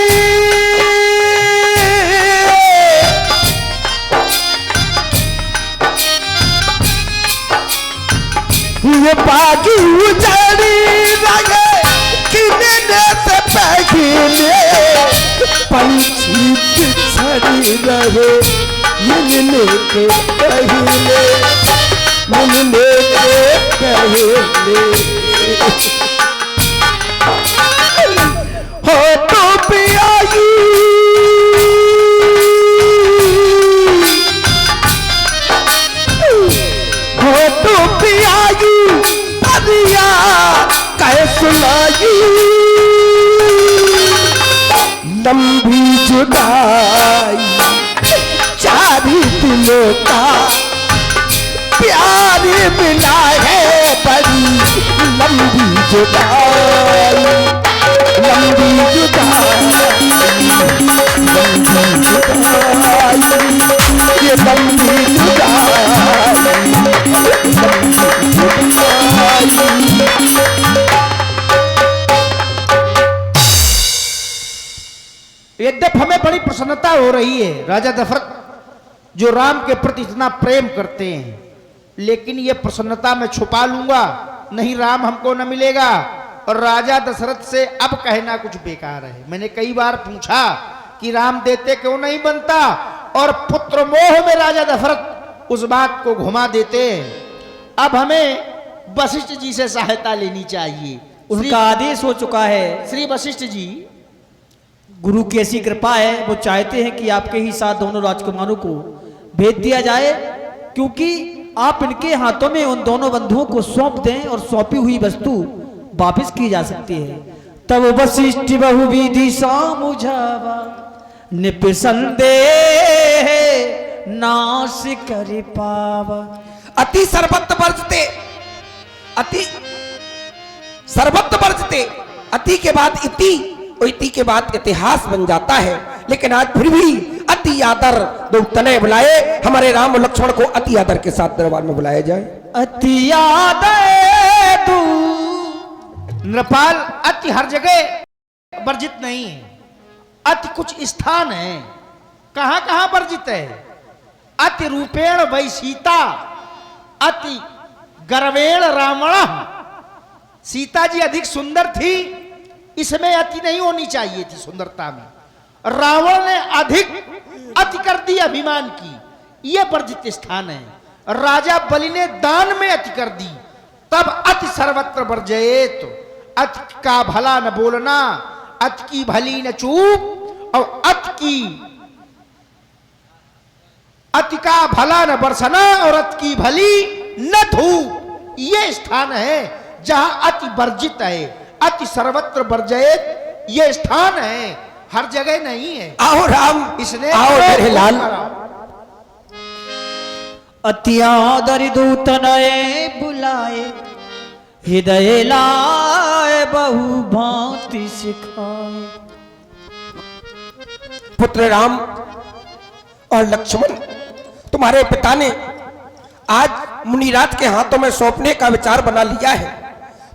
ये बागी उजाड़ी रहे किने से पहले पंछी बिछड़ी रहे मिलने के पहले, मिलने के पहले। हो तो पियाई हो तो पियाई अरिया कैसे लाई, लंबी जुदाई चारी दिलों का प्यार मिला है, बड़ी लंबी जुदाई, लंबी जुदाई, लंबी जुदाई, ये लंबी जुदाई, लंबी जुदाई। यद्यप हमें बड़ी प्रसन्नता हो रही है राजा दशरथ जो राम के प्रति इतना प्रेम करते हैं, लेकिन ये प्रसन्नता मैं छुपा लूंगा, नहीं राम हमको न मिलेगा। और राजा दशरथ से अब कहना कुछ बेकार है। मैंने कई बार पूछा कि राम देते क्यों नहीं बनता, और पुत्र मोह में राजा दशरथ उस बात को घुमा देते हैं। अब हमें वशिष्ठ जी से सहायता लेनी चाहिए। उनका आदेश हो चुका है। श्री वशिष्ठ जी, गुरु की ऐसी कृपा है, वो चाहते हैं कि आपके ही साथ दोनों राजकुमारों को भेज दिया जाए, क्योंकि आप इनके हाथों में उन दोनों बंधुओं को सौंप दें और सौंपी हुई वस्तु वापस की जा सकती है। तब वशिष्ठ बहुविधि सामुझावा निपसंदेह नाश कर पावा। अति सर्वत्र वर्जते, अति सर्वत्र वर्जते, अति के बाद इति, और इति के बाद इतिहास बन जाता है। लेकिन आज फिर भी अति आदर दो तने बुलाए, हमारे राम और लक्ष्मण को अति आदर के साथ दरबार में बुलाया जाए। अति आदर दू नृपाल, अति हर जगह वर्जित नहीं है, अति कुछ स्थान है। कहां कहां वर्जित है? अति रूपेण वै सीता, अति गर्वेण रावण। सीता जी अधिक सुंदर थी, इसमें अति नहीं होनी चाहिए थी सुंदरता में। रावण ने अधिक अति कर दी अभिमान की, यह वर्जित स्थान है। राजा बलि ने दान में अति कर दी, तब अति सर्वत्र वर्जयेत। अति का भला न बोलना, अति की भली न चूप, और अति का भला न बरसना, और अति की भली न धूप। ये स्थान है जहां अति वर्जित है। अति सर्वत्र वर्जयेत ये स्थान है, हर जगह नहीं है। आओ राम, इसने आओ मेरे लाल। अति आदर दूतनये बुलाए, हृदय लाए बहु भांति सिखाए। पुत्र राम और लक्ष्मण, तुम्हारे पिता ने आज मुनिराज के हाथों में सौंपने का विचार बना लिया है।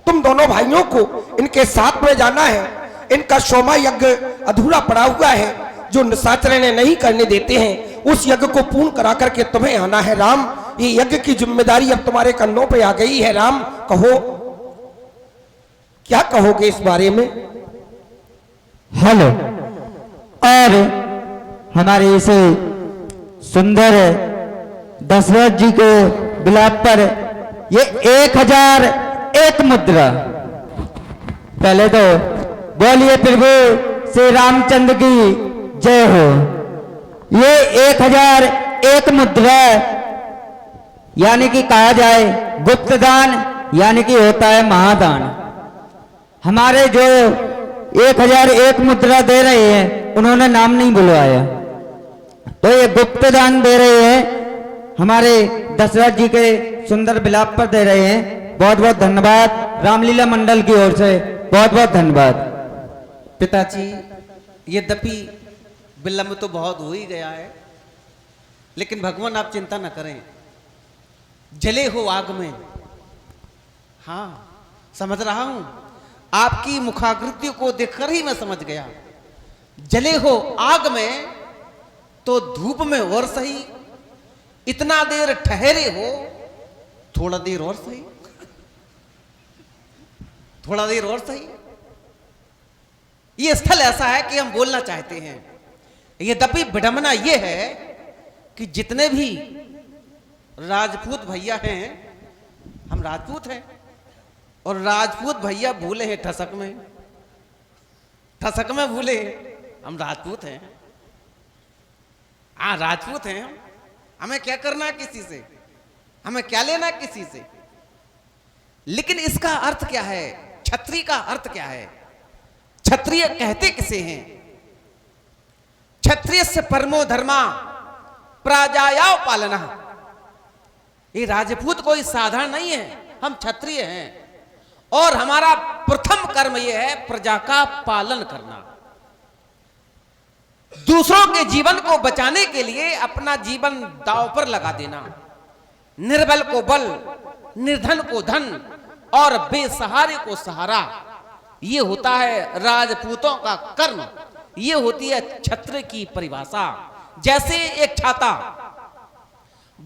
तुम दोनों भाइयों को इनके साथ में जाना है। इनका सोमा यज्ञ अधूरा पड़ा हुआ है, जो निशाचर ने नहीं करने देते हैं, उस यज्ञ को पूर्ण करा करके तुम्हें आना है। राम, ये यज्ञ की जिम्मेदारी अब तुम्हारे कंधों पे आ गई है। राम, कहो, क्या कहोगे इस बारे में? हेलो, और हमारे इस सुंदर दशरथ जी को बिलाप पर ये 1001 मुद्रा। पहले तो बोलिए प्रभु श्री रामचंद्र की जय हो। ये 1001 मुद्रा यानी कि कहा जाए गुप्त दान यानी कि होता है महादान। हमारे जो 1001 मुद्रा दे रहे हैं उन्होंने नाम नहीं बुलवाया, तो ये गुप्त दान दे रहे हैं, हमारे दशरथ जी के सुंदर विलाप पर दे रहे हैं। बहुत बहुत धन्यवाद रामलीला मंडल की ओर से, बहुत बहुत धन्यवाद। पिताजी, यद्यपि विलंब तो बहुत हो ही गया है, लेकिन भगवान आप चिंता न करें, जले हो आग में। हाँ, समझ रहा हूं, आपकी मुखाकृति को देखकर ही मैं समझ गया। जले हो आग में तो धूप में और सही, इतना देर ठहरे हो, थोड़ा देर और सही, थोड़ा देर और सही। ये स्थल ऐसा है कि हम बोलना चाहते हैं। यद्यपि विडंबना ये है कि जितने भी राजपूत भैया हैं, हम राजपूत हैं, और राजपूत भैया भूले हैं ठसक में, ठसक में भूले हैं हम राजपूत हैं। हाँ, राजपूत हैं हम, हमें क्या करना किसी से, हमें क्या लेना किसी से। लेकिन इसका अर्थ क्या है, क्षत्रिय का अर्थ क्या है, क्षत्रिय कहते किसे हैं? क्षत्रिय से परमो धर्मा प्रजाया पालना। ये राजपूत कोई साधारण नहीं है, हम क्षत्रिय हैं, और हमारा प्रथम कर्म यह है प्रजा का पालन करना। दूसरों के जीवन को बचाने के लिए अपना जीवन दांव पर लगा देना, निर्बल को बल, निर्धन को धन और बेसहारे को सहारा, ये होता है राजपूतों का कर्म, ये होती है क्षत्रिय की परिभाषा। जैसे एक छाता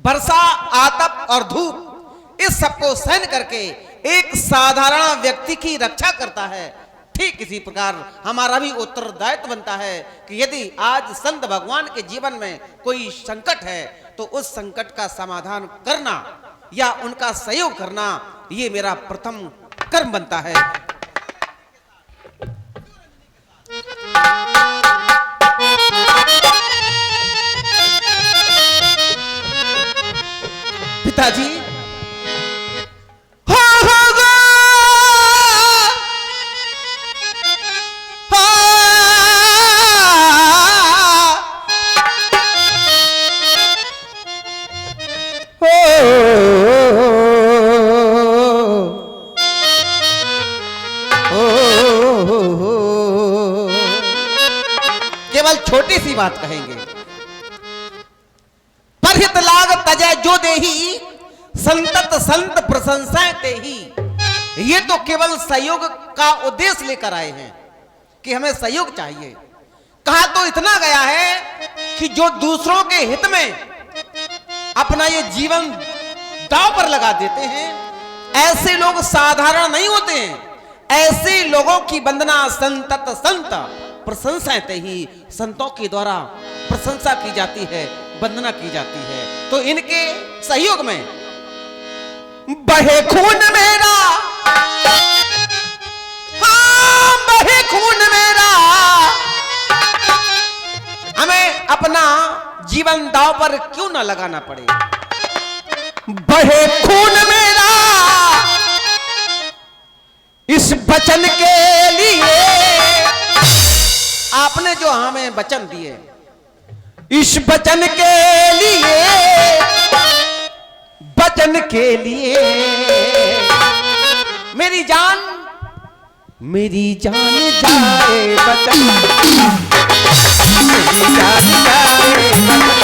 वर्षा, आतप और धूप इस सबको सहन करके एक साधारण व्यक्ति की रक्षा करता है, ठीक इसी प्रकार हमारा भी उत्तरदायित्व बनता है कि यदि आज संत भगवान के जीवन में कोई संकट है तो उस संकट का समाधान करना या उनका सहयोग करना, ये मेरा प्रथम कर्म बनता है। पिताजी, केवल छोटी सी बात कहेंगे। परहित लाग तजय जो देही, संतत संत प्रशंसाएं तेही। ये तो केवल सहयोग का उद्देश्य लेकर आए हैं कि हमें सहयोग चाहिए। कहा तो इतना गया है कि जो दूसरों के हित में अपना ये जीवन दांव पर लगा देते हैं, ऐसे लोग साधारण नहीं होते हैं। ऐसे लोगों की वंदना संतत संत प्रशंसाएं तेही, संतों के द्वारा प्रशंसा की जाती है, वंदना की जाती है। तो इनके सहयोग में बहे खून मेरा, हाँ बहे खून मेरा, हमें अपना जीवन दांव पर क्यों ना लगाना पड़े। बहे खून मेरा इस वचन के लिए, आपने जो हमें वचन दिए, इस वचन के लिए, वचन के लिए मेरी जान जाए वचन, मेरी जान जाए वचन।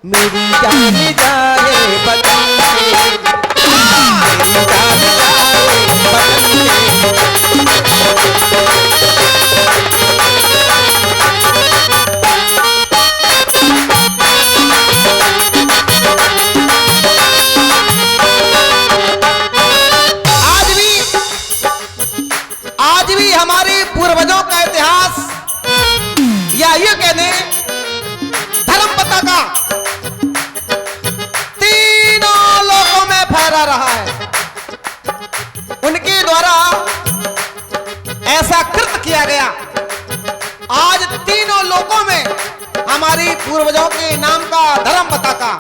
मेरी जान जाए बदन जान जाए बदन के। आज भी हमारे पूर्वजों का इतिहास या ये कह दें धर्म पताका तीनों लोगों में फहरा रहा है। उनके द्वारा ऐसा कृत किया गया, आज तीनों लोगों में हमारी पूर्वजों के नाम का धर्म पताका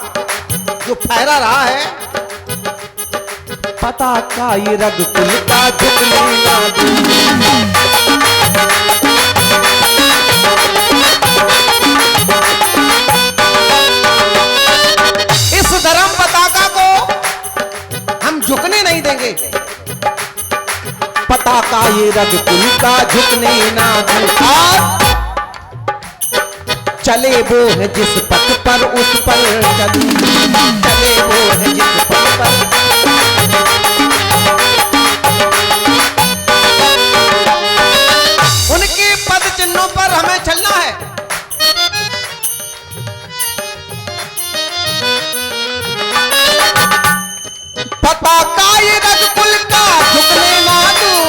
जो फहरा रहा है। पताका ये रघुकुल का झुकने ना दूं। इस धर्म पताका को हम झुकने नहीं देंगे। पताका ये रघुकुल का झुकने ना दूं। आप चले वो है जिस पथ पर उस पर चलूं। चले वो है जिस पथ पर। उनके पद चिन्हों पर हमें चलना है। पताका ये रघुकुल का झुकने ना दूं।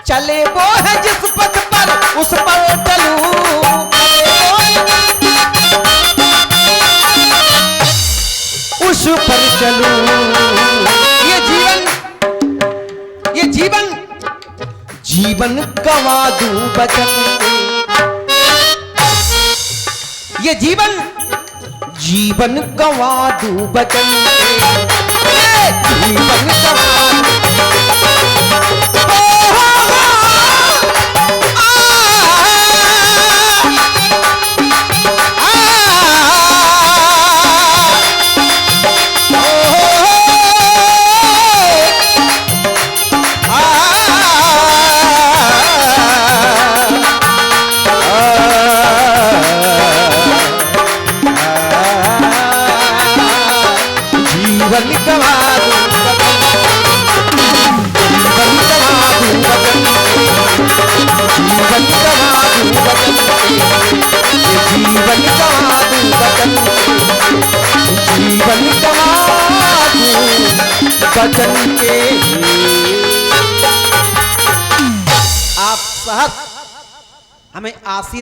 चले वो है जिस पथ पर उस पर चलूं। उस पर चलूं। जीवन गवा दूं बचन के। ये जीवन गवा दूं बचन के। जीवन गवा बचन के। आप सहत हमें आशीर्वाद